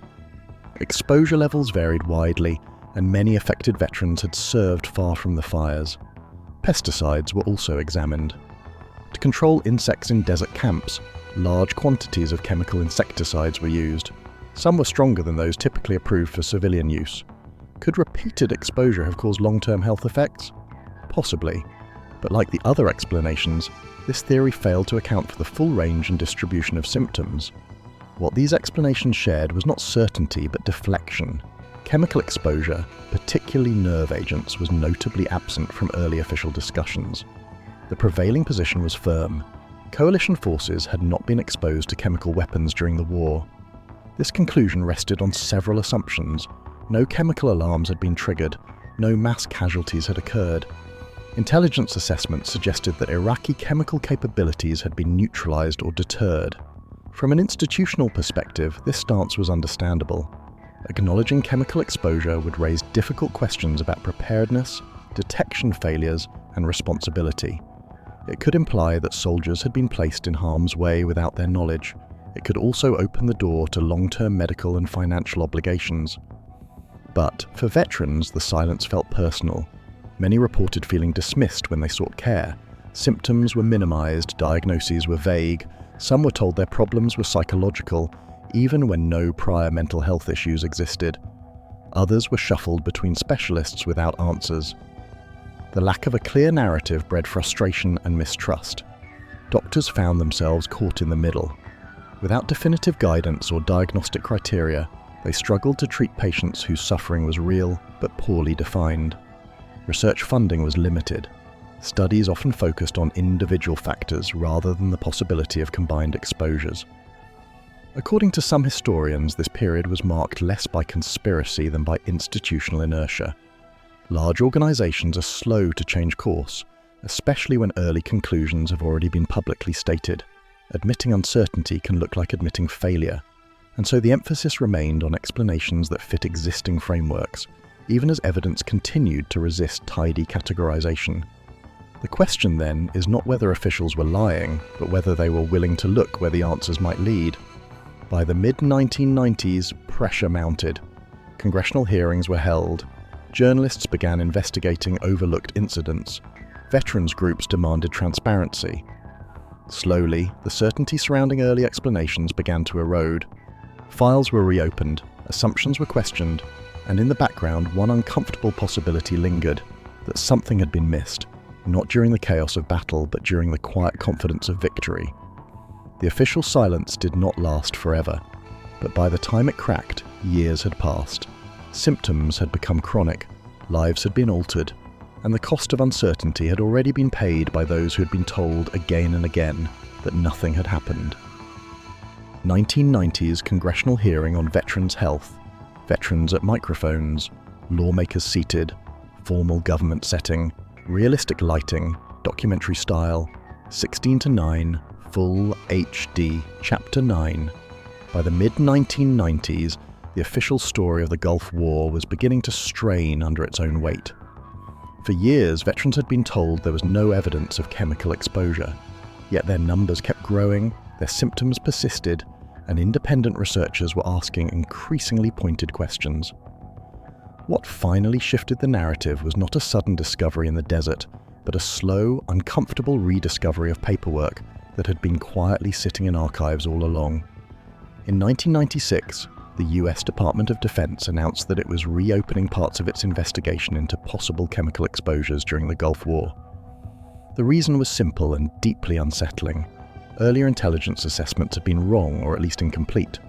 Exposure levels varied widely, and many affected veterans had served far from the fires. Pesticides were also examined. To control insects in desert camps, large quantities of chemical insecticides were used. Some were stronger than those typically approved for civilian use. Could repeated exposure have caused long-term health effects? Possibly, but like the other explanations, this theory failed to account for the full range and distribution of symptoms. What these explanations shared was not certainty but deflection. Chemical exposure, particularly nerve agents, was notably absent from early official discussions. The prevailing position was firm. Coalition forces had not been exposed to chemical weapons during the war. This conclusion rested on several assumptions. No chemical alarms had been triggered, no mass casualties had occurred. Intelligence assessments suggested that Iraqi chemical capabilities had been neutralized or deterred. From an institutional perspective, this stance was understandable. Acknowledging chemical exposure would raise difficult questions about preparedness, detection failures, and responsibility. It could imply that soldiers had been placed in harm's way without their knowledge. It could also open the door to long-term medical and financial obligations. But for veterans, the silence felt personal. Many reported feeling dismissed when they sought care. Symptoms were minimized, diagnoses were vague. Some were told their problems were psychological, even when no prior mental health issues existed. Others were shuffled between specialists without answers. The lack of a clear narrative bred frustration and mistrust. Doctors found themselves caught in the middle. Without definitive guidance or diagnostic criteria, they struggled to treat patients whose suffering was real but poorly defined. Research funding was limited. Studies often focused on individual factors rather than the possibility of combined exposures. According to some historians, this period was marked less by conspiracy than by institutional inertia. Large organizations are slow to change course, especially when early conclusions have already been publicly stated. Admitting uncertainty can look like admitting failure, and so the emphasis remained on explanations that fit existing frameworks, even as evidence continued to resist tidy categorization. The question then is not whether officials were lying, but whether they were willing to look where the answers might lead. By the mid-1990s, pressure mounted. Congressional hearings were held. Journalists began investigating overlooked incidents. Veterans groups demanded transparency. Slowly, the certainty surrounding early explanations began to erode. Files were reopened, assumptions were questioned, and in the background one uncomfortable possibility lingered, that something had been missed, not during the chaos of battle but during the quiet confidence of victory. The official silence did not last forever, but by the time it cracked, years had passed. Symptoms had become chronic, lives had been altered, and the cost of uncertainty had already been paid by those who had been told again and again that nothing had happened. 1990's congressional hearing on veterans' health, veterans at microphones, lawmakers seated, formal government setting, realistic lighting, documentary style, 16 to 9, full HD, Chapter 9. By the mid-1990s, the official story of the Gulf War was beginning to strain under its own weight. For years, veterans had been told there was no evidence of chemical exposure, yet their numbers kept growing, their symptoms persisted, and independent researchers were asking increasingly pointed questions. What finally shifted the narrative was not a sudden discovery in the desert, but a slow, uncomfortable rediscovery of paperwork that had been quietly sitting in archives all along. In 1996, the US Department of Defense announced that it was reopening parts of its investigation into possible chemical exposures during the Gulf War. The reason was simple and deeply unsettling. Earlier intelligence assessments had been wrong or at least incomplete.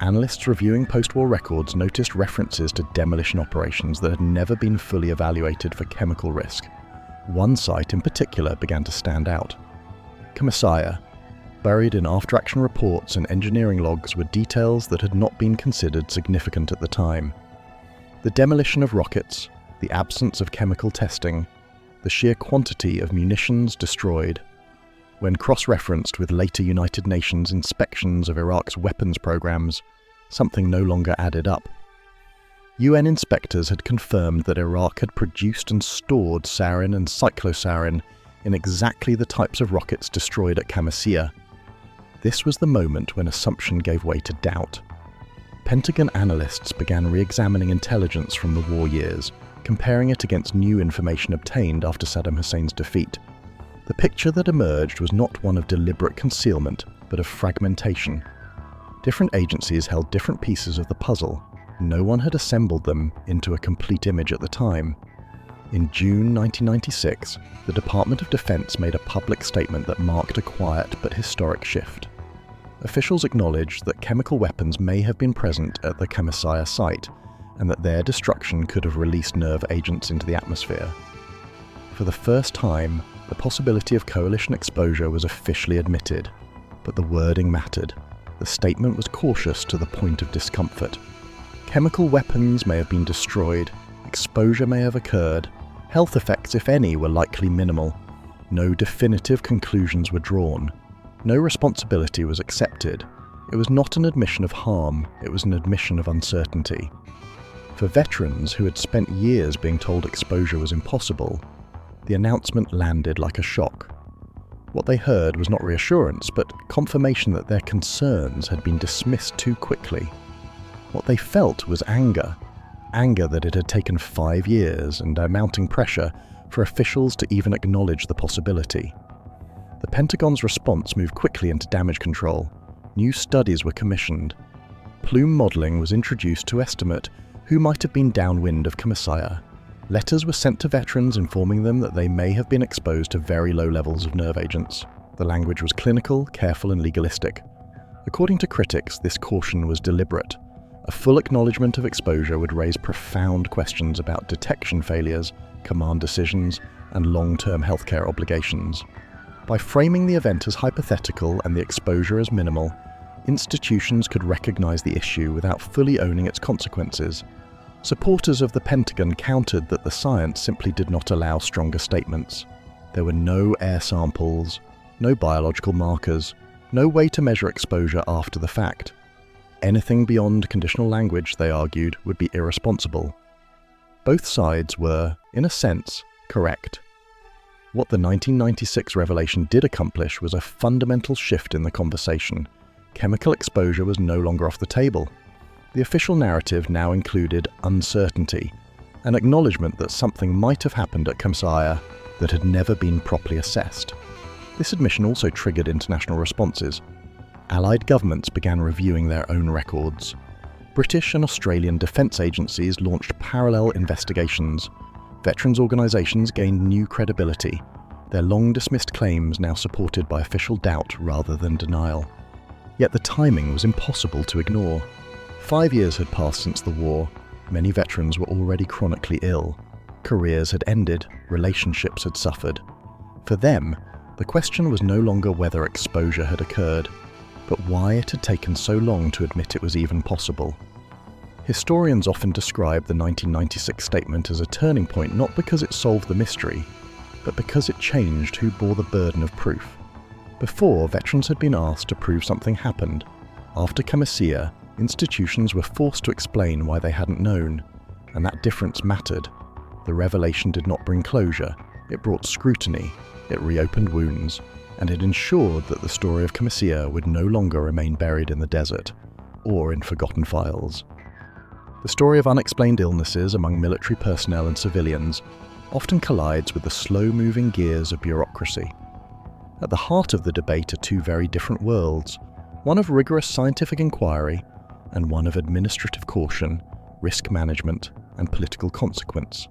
Analysts reviewing post-war records noticed references to demolition operations that had never been fully evaluated for chemical risk. One site in particular began to stand out. Khamisiyah. Buried in after-action reports and engineering logs were details that had not been considered significant at the time. The demolition of rockets, the absence of chemical testing, the sheer quantity of munitions destroyed. When cross-referenced with later United Nations inspections of Iraq's weapons programs, something no longer added up. UN inspectors had confirmed that Iraq had produced and stored sarin and cyclosarin in exactly the types of rockets destroyed at Khamisiyah. This was the moment when assumption gave way to doubt. Pentagon analysts began re-examining intelligence from the war years, comparing it against new information obtained after Saddam Hussein's defeat. The picture that emerged was not one of deliberate concealment, but of fragmentation. Different agencies held different pieces of the puzzle. No one had assembled them into a complete image at the time. In June 1996, the Department of Defense made a public statement that marked a quiet but historic shift. Officials acknowledged that chemical weapons may have been present at the Khamisiyah site, and that their destruction could have released nerve agents into the atmosphere. For the first time, the possibility of coalition exposure was officially admitted, but the wording mattered. The statement was cautious to the point of discomfort. Chemical weapons may have been destroyed, exposure may have occurred, health effects, if any, were likely minimal. No definitive conclusions were drawn. No responsibility was accepted. It was not an admission of harm, it was an admission of uncertainty. For veterans who had spent years being told exposure was impossible, the announcement landed like a shock. What they heard was not reassurance, but confirmation that their concerns had been dismissed too quickly. What they felt was anger. Anger that it had taken 5 years and mounting pressure for officials to even acknowledge the possibility. The Pentagon's response moved quickly into damage control. New studies were commissioned. Plume modelling was introduced to estimate who might have been downwind of Khamisiyah. Letters were sent to veterans informing them that they may have been exposed to very low levels of nerve agents. The language was clinical, careful and legalistic. According to critics, this caution was deliberate. A full acknowledgement of exposure would raise profound questions about detection failures, command decisions, and long-term healthcare obligations. By framing the event as hypothetical and the exposure as minimal, institutions could recognize the issue without fully owning its consequences. Supporters of the Pentagon countered that the science simply did not allow stronger statements. There were no air samples, no biological markers, no way to measure exposure after the fact. Anything beyond conditional language, they argued, would be irresponsible. Both sides were, in a sense, correct. What the 1996 revelation did accomplish was a fundamental shift in the conversation. Chemical exposure was no longer off the table. The official narrative now included uncertainty, an acknowledgement that something might have happened at Khamisiyah that had never been properly assessed. This admission also triggered international responses. Allied governments began reviewing their own records. British and Australian defence agencies launched parallel investigations. Veterans' organisations gained new credibility, their long-dismissed claims now supported by official doubt rather than denial. Yet the timing was impossible to ignore. 5 years had passed since the war. Many veterans were already chronically ill. Careers had ended, relationships had suffered. For them, the question was no longer whether exposure had occurred, but why it had taken so long to admit it was even possible. Historians often describe the 1996 statement as a turning point not because it solved the mystery, but because it changed who bore the burden of proof. Before, veterans had been asked to prove something happened. After Khamisiyah, institutions were forced to explain why they hadn't known, and that difference mattered. The revelation did not bring closure, it brought scrutiny, it reopened wounds, and it ensured that the story of Khamisiyah would no longer remain buried in the desert, or in forgotten files. The story of unexplained illnesses among military personnel and civilians often collides with the slow-moving gears of bureaucracy. At the heart of the debate are two very different worlds, one of rigorous scientific inquiry and one of administrative caution, risk management, and political consequence.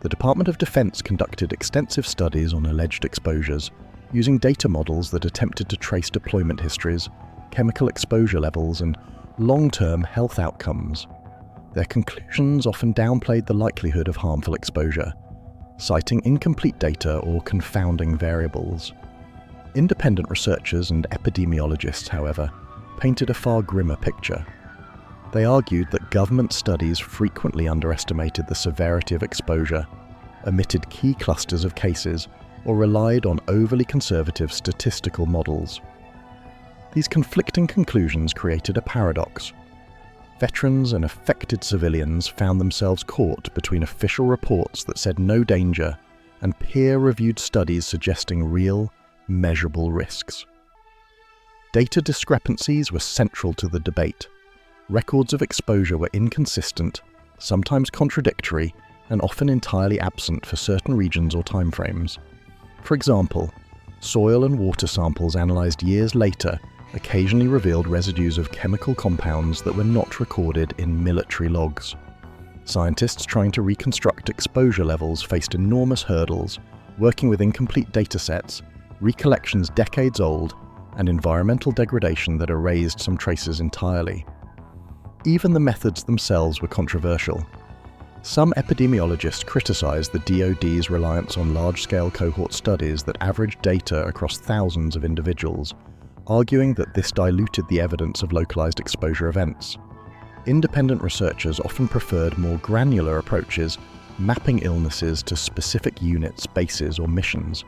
The Department of Defense conducted extensive studies on alleged exposures, using data models that attempted to trace deployment histories, chemical exposure levels, and long-term health outcomes. Their conclusions often downplayed the likelihood of harmful exposure, citing incomplete data or confounding variables. Independent researchers and epidemiologists, however, painted a far grimmer picture. They argued that government studies frequently underestimated the severity of exposure, omitted key clusters of cases, or relied on overly conservative statistical models. These conflicting conclusions created a paradox. Veterans and affected civilians found themselves caught between official reports that said no danger and peer-reviewed studies suggesting real, measurable risks. Data discrepancies were central to the debate. Records of exposure were inconsistent, sometimes contradictory, and often entirely absent for certain regions or timeframes. For example, soil and water samples analysed years later occasionally revealed residues of chemical compounds that were not recorded in military logs. Scientists trying to reconstruct exposure levels faced enormous hurdles, working with incomplete datasets, recollections decades old, and environmental degradation that erased some traces entirely. Even the methods themselves were controversial. Some epidemiologists criticised the DoD's reliance on large-scale cohort studies that averaged data across thousands of individuals, arguing that this diluted the evidence of localised exposure events. Independent researchers often preferred more granular approaches, mapping illnesses to specific units, bases, or missions.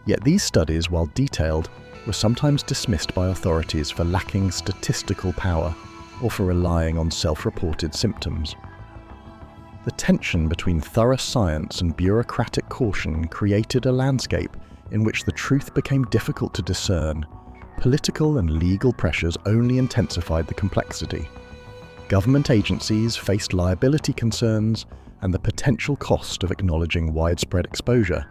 Yet these studies, while detailed, were sometimes dismissed by authorities for lacking statistical power or for relying on self-reported symptoms. The tension between thorough science and bureaucratic caution created a landscape in which the truth became difficult to discern. Political and legal pressures only intensified the complexity. Government agencies faced liability concerns and the potential cost of acknowledging widespread exposure.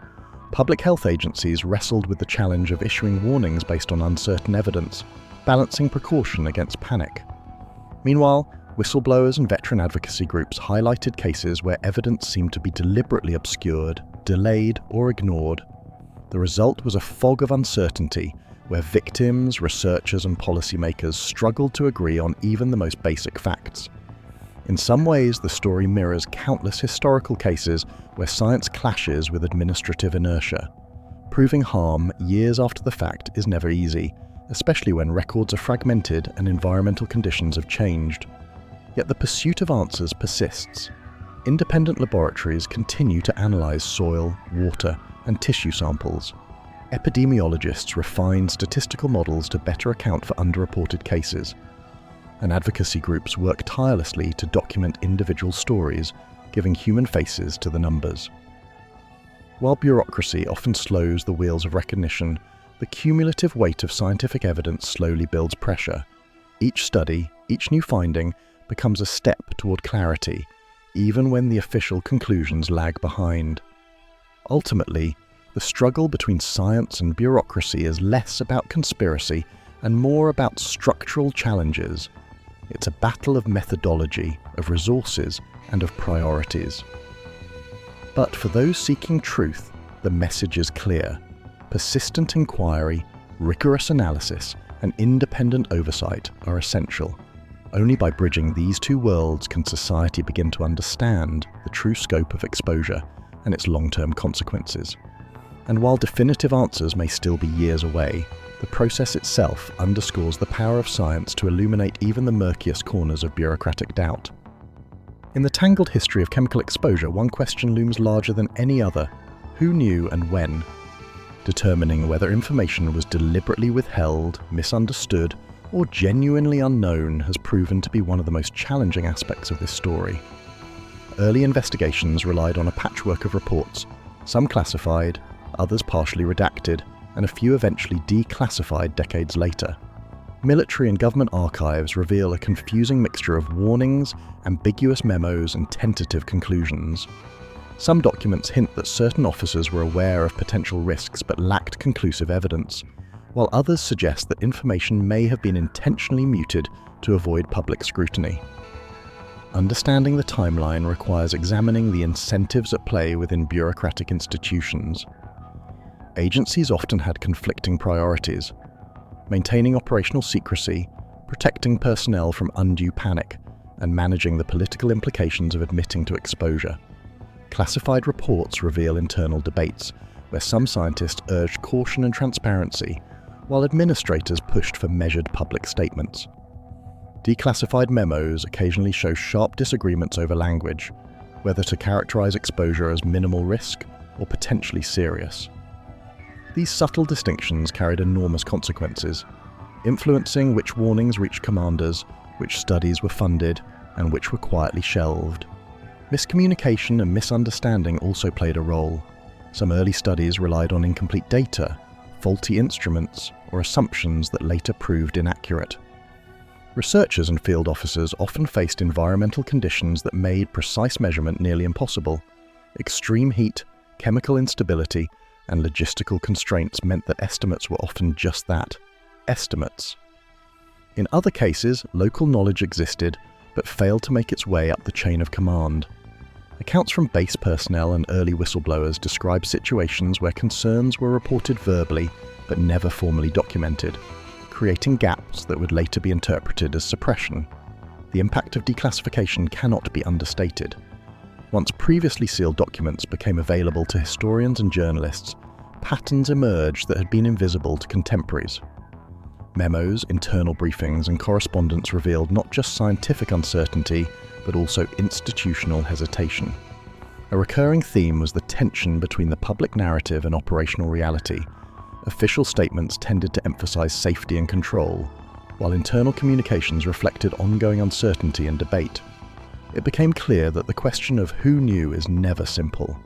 Public health agencies wrestled with the challenge of issuing warnings based on uncertain evidence, balancing precaution against panic. Meanwhile, whistleblowers and veteran advocacy groups highlighted cases where evidence seemed to be deliberately obscured, delayed, or ignored. The result was a fog of uncertainty where victims, researchers, and policymakers struggled to agree on even the most basic facts. In some ways, the story mirrors countless historical cases where science clashes with administrative inertia. Proving harm years after the fact is never easy, especially when records are fragmented and environmental conditions have changed. Yet the pursuit of answers persists. Independent laboratories continue to analyse soil, water, and tissue samples. Epidemiologists refine statistical models to better account for underreported cases, and advocacy groups work tirelessly to document individual stories, giving human faces to the numbers. While bureaucracy often slows the wheels of recognition, the cumulative weight of scientific evidence slowly builds pressure. Each study, each new finding, becomes a step toward clarity, even when the official conclusions lag behind. Ultimately, the struggle between science and bureaucracy is less about conspiracy and more about structural challenges. It's a battle of methodology, of resources, and of priorities. But for those seeking truth, the message is clear. Persistent inquiry, rigorous analysis, and independent oversight are essential. Only by bridging these two worlds can society begin to understand the true scope of exposure and its long-term consequences. And while definitive answers may still be years away, the process itself underscores the power of science to illuminate even the murkiest corners of bureaucratic doubt. In the tangled history of chemical exposure, one question looms larger than any other: who knew and when? Determining whether information was deliberately withheld, misunderstood, or genuinely unknown has proven to be one of the most challenging aspects of this story. Early investigations relied on a patchwork of reports, some classified, others partially redacted, and a few eventually declassified decades later. Military and government archives reveal a confusing mixture of warnings, ambiguous memos, and tentative conclusions. Some documents hint that certain officers were aware of potential risks but lacked conclusive evidence, while others suggest that information may have been intentionally muted to avoid public scrutiny. Understanding the timeline requires examining the incentives at play within bureaucratic institutions. Agencies often had conflicting priorities: maintaining operational secrecy, protecting personnel from undue panic, and managing the political implications of admitting to exposure. Classified reports reveal internal debates, where some scientists urged caution and transparency, while administrators pushed for measured public statements. Declassified memos occasionally show sharp disagreements over language, whether to characterize exposure as minimal risk or potentially serious. These subtle distinctions carried enormous consequences, influencing which warnings reached commanders, which studies were funded, and which were quietly shelved. Miscommunication and misunderstanding also played a role. Some early studies relied on incomplete data, faulty instruments, or assumptions that later proved inaccurate. Researchers and field officers often faced environmental conditions that made precise measurement nearly impossible. Extreme heat, chemical instability, and logistical constraints meant that estimates were often just that: estimates. In other cases, local knowledge existed, but failed to make its way up the chain of command. Accounts from base personnel and early whistleblowers describe situations where concerns were reported verbally, but never formally documented, creating gaps that would later be interpreted as suppression. The impact of declassification cannot be understated. Once previously sealed documents became available to historians and journalists, patterns emerged that had been invisible to contemporaries. Memos, internal briefings, and correspondence revealed not just scientific uncertainty, but also institutional hesitation. A recurring theme was the tension between the public narrative and operational reality. Official statements tended to emphasize safety and control, while internal communications reflected ongoing uncertainty and debate. It became clear that the question of who knew is never simple.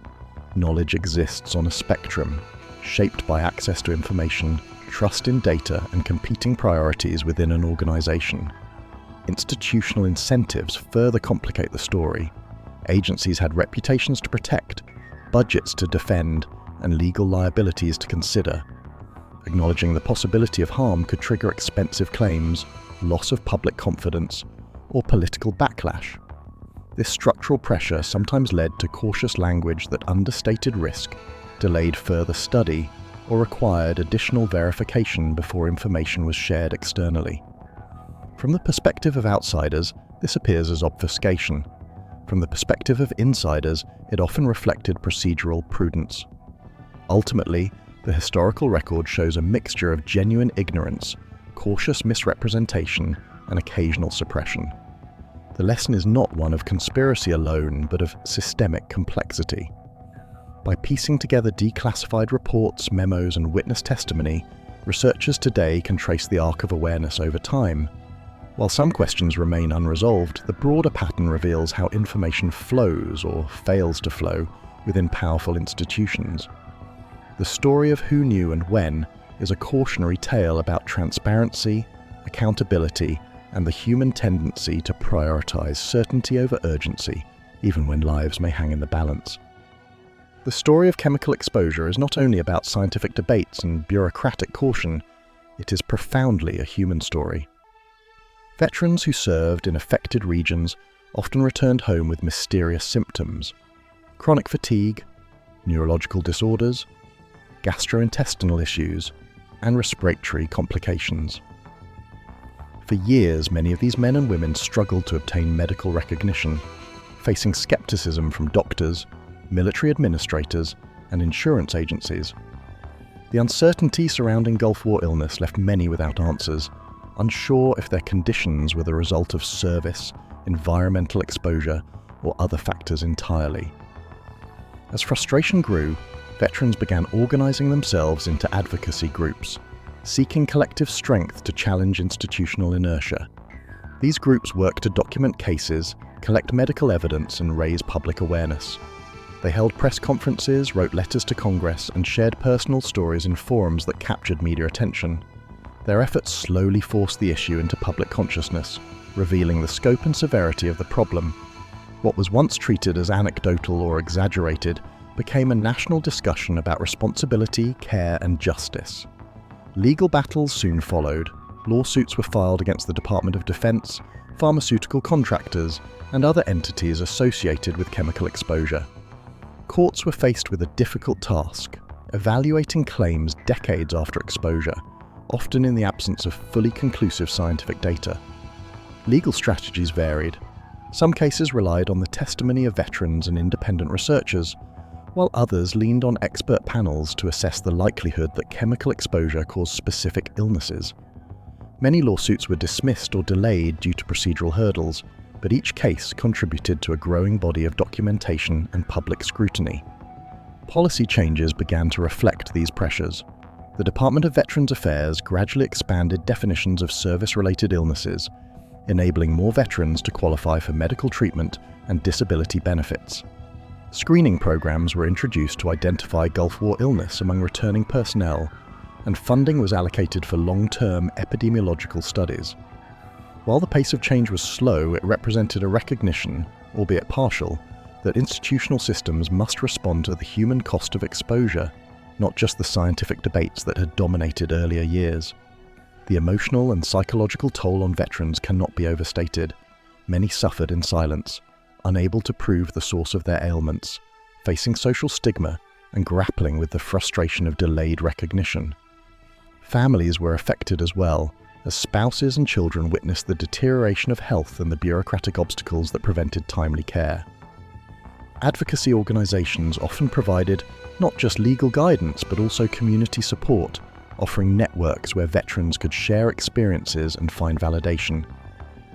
Knowledge exists on a spectrum, shaped by access to information, trust in data, and competing priorities within an organization. Institutional incentives further complicate the story. Agencies had reputations to protect, budgets to defend, and legal liabilities to consider. Acknowledging the possibility of harm could trigger expensive claims, loss of public confidence, or political backlash. This structural pressure sometimes led to cautious language that understated risk, delayed further study, or required additional verification before information was shared externally. From the perspective of outsiders, this appears as obfuscation. From the perspective of insiders, it often reflected procedural prudence. Ultimately, the historical record shows a mixture of genuine ignorance, cautious misrepresentation, and occasional suppression. The lesson is not one of conspiracy alone, but of systemic complexity. By piecing together declassified reports, memos, and witness testimony, researchers today can trace the arc of awareness over time. While some questions remain unresolved, the broader pattern reveals how information flows or fails to flow within powerful institutions. The story of who knew and when is a cautionary tale about transparency, accountability, and the human tendency to prioritize certainty over urgency, even when lives may hang in the balance. The The story of chemical exposure is not only about scientific debates and bureaucratic caution, it is profoundly a human story. Veterans who served in affected regions often returned home with mysterious symptoms: chronic fatigue, neurological disorders, gastrointestinal issues, and respiratory complications. For years, many of these men and women struggled to obtain medical recognition, facing skepticism from doctors, military administrators, and insurance agencies. The uncertainty surrounding Gulf War illness left many without answers, unsure if their conditions were the result of service, environmental exposure, or other factors entirely. As frustration grew, veterans began organizing themselves into advocacy groups, seeking collective strength to challenge institutional inertia. These groups worked to document cases, collect medical evidence, and raise public awareness. They held press conferences, wrote letters to Congress, and shared personal stories in forums that captured media attention. Their efforts slowly forced the issue into public consciousness, revealing the scope and severity of the problem. What was once treated as anecdotal or exaggerated became a national discussion about responsibility, care, and justice. Legal battles soon followed. Lawsuits were filed against the Department of Defense, pharmaceutical contractors, and other entities associated with chemical exposure. Courts were faced with a difficult task, evaluating claims decades after exposure, often in the absence of fully conclusive scientific data. Legal strategies varied. Some cases relied on the testimony of veterans and independent researchers, while others leaned on expert panels to assess the likelihood that chemical exposure caused specific illnesses. Many lawsuits were dismissed or delayed due to procedural hurdles, but each case contributed to a growing body of documentation and public scrutiny. Policy changes began to reflect these pressures. The Department of Veterans Affairs gradually expanded definitions of service-related illnesses, enabling more veterans to qualify for medical treatment and disability benefits. Screening programs were introduced to identify Gulf War illness among returning personnel, and funding was allocated for long-term epidemiological studies. While the pace of change was slow, it represented a recognition, albeit partial, that institutional systems must respond to the human cost of exposure, not just the scientific debates that had dominated earlier years. The emotional and psychological toll on veterans cannot be overstated. Many suffered in silence, unable to prove the source of their ailments, facing social stigma and grappling with the frustration of delayed recognition. Families were affected as well, as spouses and children witnessed the deterioration of health and the bureaucratic obstacles that prevented timely care. Advocacy organizations often provided not just legal guidance but also community support, offering networks where veterans could share experiences and find validation.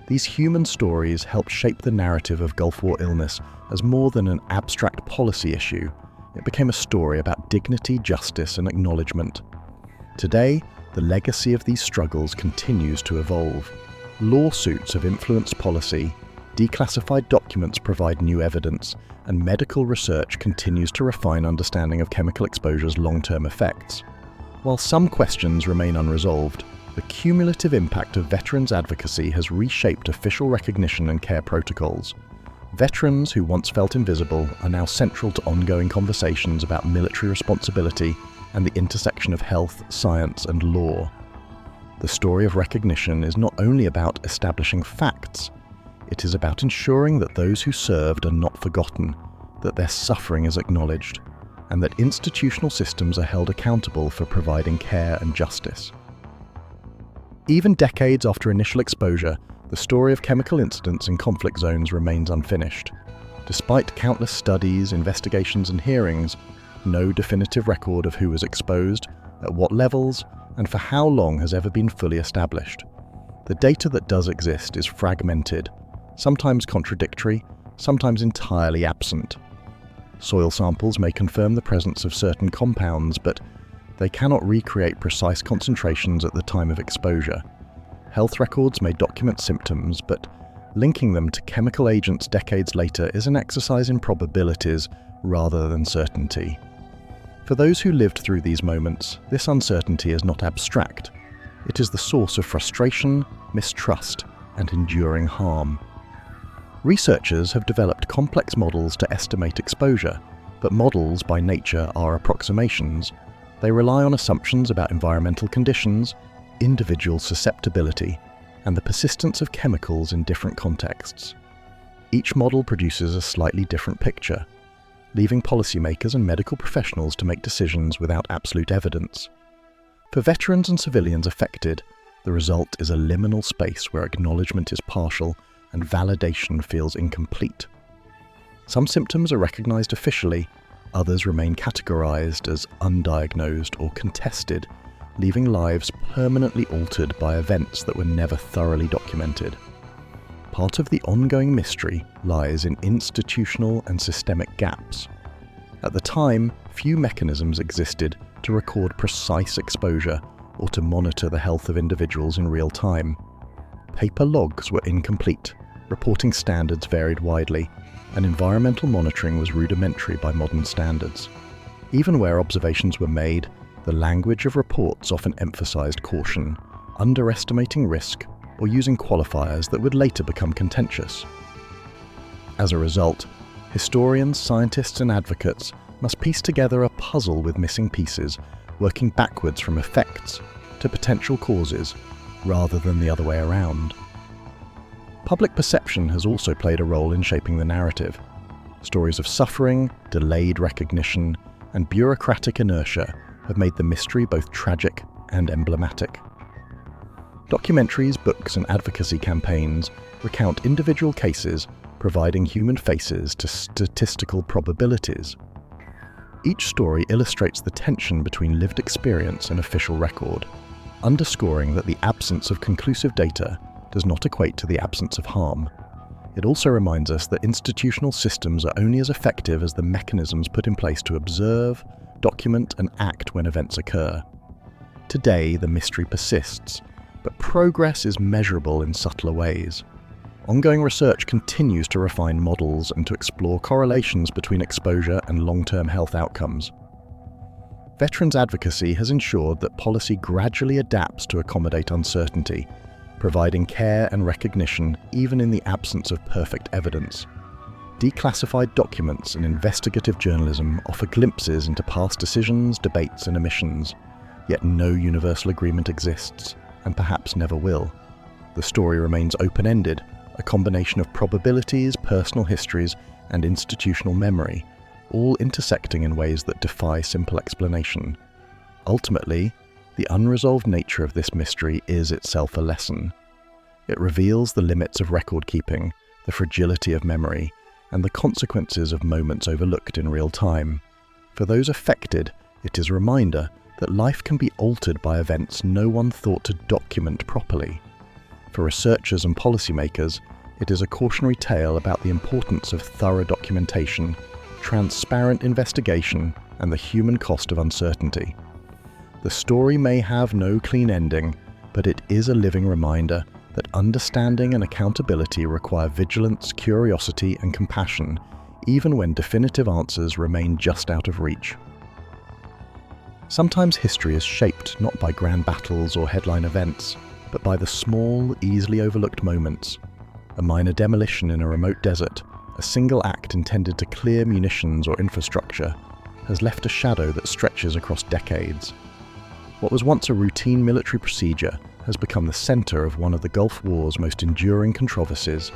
These human stories helped shape the narrative of Gulf War illness as more than an abstract policy issue. It became a story about dignity, justice, and acknowledgement. Today, the legacy of these struggles continues to evolve. Lawsuits have influenced policy, declassified documents provide new evidence, and medical research continues to refine understanding of chemical exposure's long-term effects. While some questions remain unresolved, the cumulative impact of veterans' advocacy has reshaped official recognition and care protocols. Veterans who once felt invisible are now central to ongoing conversations about military responsibility and the intersection of health, science, and law. The story of recognition is not only about establishing facts, it is about ensuring that those who served are not forgotten, that their suffering is acknowledged, and that institutional systems are held accountable for providing care and justice. Even decades after initial exposure, the story of chemical incidents in conflict zones remains unfinished. Despite countless studies, investigations, and hearings, no definitive record of who was exposed, at what levels, and for how long has ever been fully established. The data that does exist is fragmented, sometimes contradictory, sometimes entirely absent. Soil samples may confirm the presence of certain compounds, but they cannot recreate precise concentrations at the time of exposure. Health records may document symptoms, but linking them to chemical agents decades later is an exercise in probabilities rather than certainty. For those who lived through these moments, this uncertainty is not abstract. It is the source of frustration, mistrust, and enduring harm. Researchers have developed complex models to estimate exposure, But models, by nature, are approximations. They rely on assumptions about environmental conditions, individual susceptibility, and the persistence of chemicals in different contexts. Each model produces a slightly different picture, leaving policymakers and medical professionals to make decisions without absolute evidence. For veterans and civilians affected, the result is a liminal space where acknowledgement is partial and validation feels incomplete. Some symptoms are recognized officially, others remain categorized as undiagnosed or contested, leaving lives permanently altered by events that were never thoroughly documented. Part of the ongoing mystery lies in institutional and systemic gaps. At the time, few mechanisms existed to record precise exposure or to monitor the health of individuals in real time. Paper logs were incomplete, reporting standards varied widely, and environmental monitoring was rudimentary by modern standards. Even where observations were made, the language of reports often emphasized caution, underestimating risk, or using qualifiers that would later become contentious. As a result, historians, scientists, and advocates must piece together a puzzle with missing pieces, working backwards from effects to potential causes, rather than the other way around. Public perception has also played a role in shaping the narrative. Stories of suffering, delayed recognition, and bureaucratic inertia have made the mystery both tragic and emblematic. Documentaries, books, and advocacy campaigns recount individual cases, providing human faces to statistical probabilities. Each story illustrates the tension between lived experience and official record, underscoring that the absence of conclusive data does not equate to the absence of harm. It also reminds us that institutional systems are only as effective as the mechanisms put in place to observe, document, and act when events occur. Today, the mystery persists, but progress is measurable in subtler ways. Ongoing research continues to refine models and to explore correlations between exposure and long-term health outcomes. Veterans advocacy has ensured that policy gradually adapts to accommodate uncertainty, providing care and recognition even in the absence of perfect evidence. Declassified documents and investigative journalism offer glimpses into past decisions, debates, and omissions, yet no universal agreement exists, and perhaps never will. The story remains open-ended, a combination of probabilities, personal histories, and institutional memory, all intersecting in ways that defy simple explanation. Ultimately, the unresolved nature of this mystery is itself a lesson. It reveals the limits of record-keeping, the fragility of memory, and the consequences of moments overlooked in real time. For those affected, it is a reminder that life can be altered by events no one thought to document properly. For researchers and policymakers, it is a cautionary tale about the importance of thorough documentation, transparent investigation, and the human cost of uncertainty. The story may have no clean ending, but it is a living reminder that understanding and accountability require vigilance, curiosity, and compassion, even when definitive answers remain just out of reach. Sometimes history is shaped not by grand battles or headline events, but by the small, easily overlooked moments. A minor demolition in a remote desert, a single act intended to clear munitions or infrastructure, has left a shadow that stretches across decades. What was once a routine military procedure has become the center of one of the Gulf War's most enduring controversies.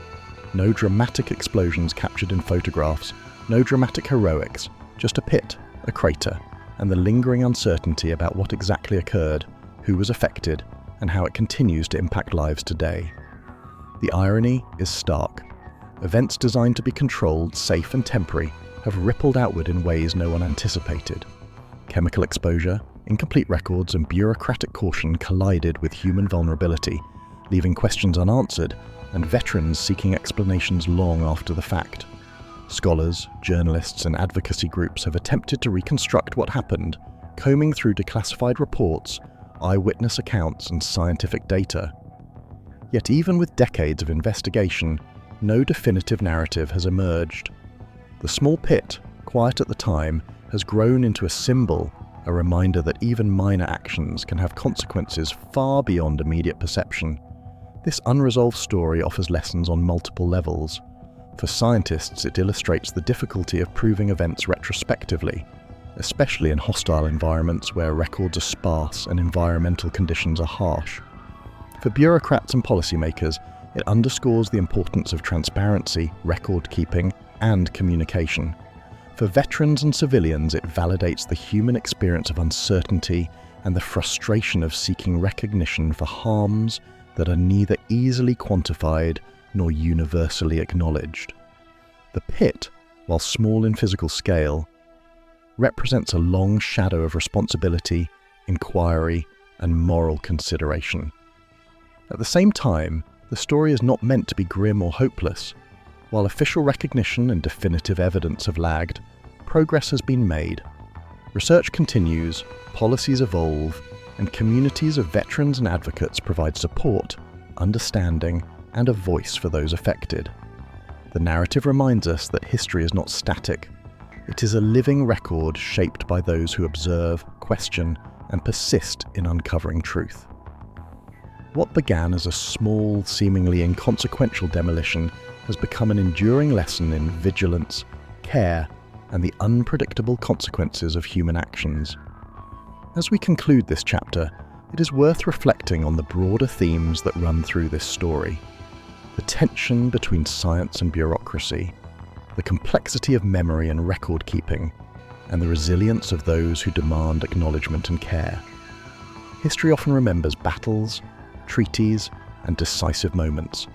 No dramatic explosions captured in photographs, no dramatic heroics, just a pit, a crater, and the lingering uncertainty about what exactly occurred, who was affected, and how it continues to impact lives today. The irony is stark. Events designed to be controlled, safe, and temporary have rippled outward in ways no one anticipated. Chemical exposure, incomplete records, and bureaucratic caution collided with human vulnerability, leaving questions unanswered and veterans seeking explanations long after the fact. Scholars, journalists, and advocacy groups have attempted to reconstruct what happened, combing through declassified reports, eyewitness accounts, and scientific data. Yet even with decades of investigation, no definitive narrative has emerged. The small pit, quiet at the time, has grown into a symbol, a reminder that even minor actions can have consequences far beyond immediate perception. This unresolved story offers lessons on multiple levels. For scientists, it illustrates the difficulty of proving events retrospectively, especially in hostile environments where records are sparse and environmental conditions are harsh. For bureaucrats and policymakers, it underscores the importance of transparency, record-keeping, and communication. For veterans and civilians, it validates the human experience of uncertainty and the frustration of seeking recognition for harms that are neither easily quantified nor universally acknowledged. The pit, while small in physical scale, represents a long shadow of responsibility, inquiry, and moral consideration. At the same time, the story is not meant to be grim or hopeless. While official recognition and definitive evidence have lagged, progress has been made. Research continues, policies evolve, and communities of veterans and advocates provide support, understanding, and a voice for those affected. The narrative reminds us that history is not static. It is a living record shaped by those who observe, question, and persist in uncovering truth. What began as a small, seemingly inconsequential demolition has become an enduring lesson in vigilance, care, and the unpredictable consequences of human actions. As we conclude this chapter, it is worth reflecting on the broader themes that run through this story. The tension between science and bureaucracy, the complexity of memory and record-keeping, and the resilience of those who demand acknowledgement and care. History often remembers battles, treaties, and decisive moments,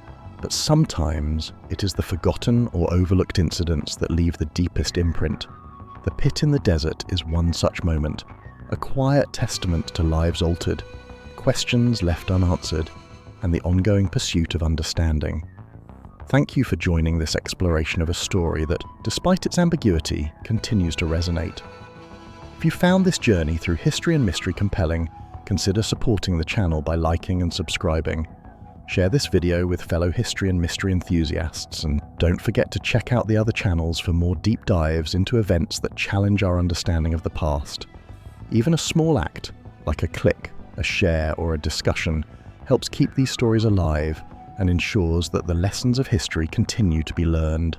but sometimes it is the forgotten or overlooked incidents that leave the deepest imprint. The pit in the desert is one such moment, a quiet testament to lives altered, questions left unanswered, and the ongoing pursuit of understanding. Thank you for joining this exploration of a story that, despite its ambiguity, continues to resonate. If you found this journey through history and mystery compelling, consider supporting the channel by liking and subscribing. Share this video with fellow history and mystery enthusiasts, and don't forget to check out the other channels for more deep dives into events that challenge our understanding of the past. Even a small act, like a click, a share, or a discussion, helps keep these stories alive and ensures that the lessons of history continue to be learned.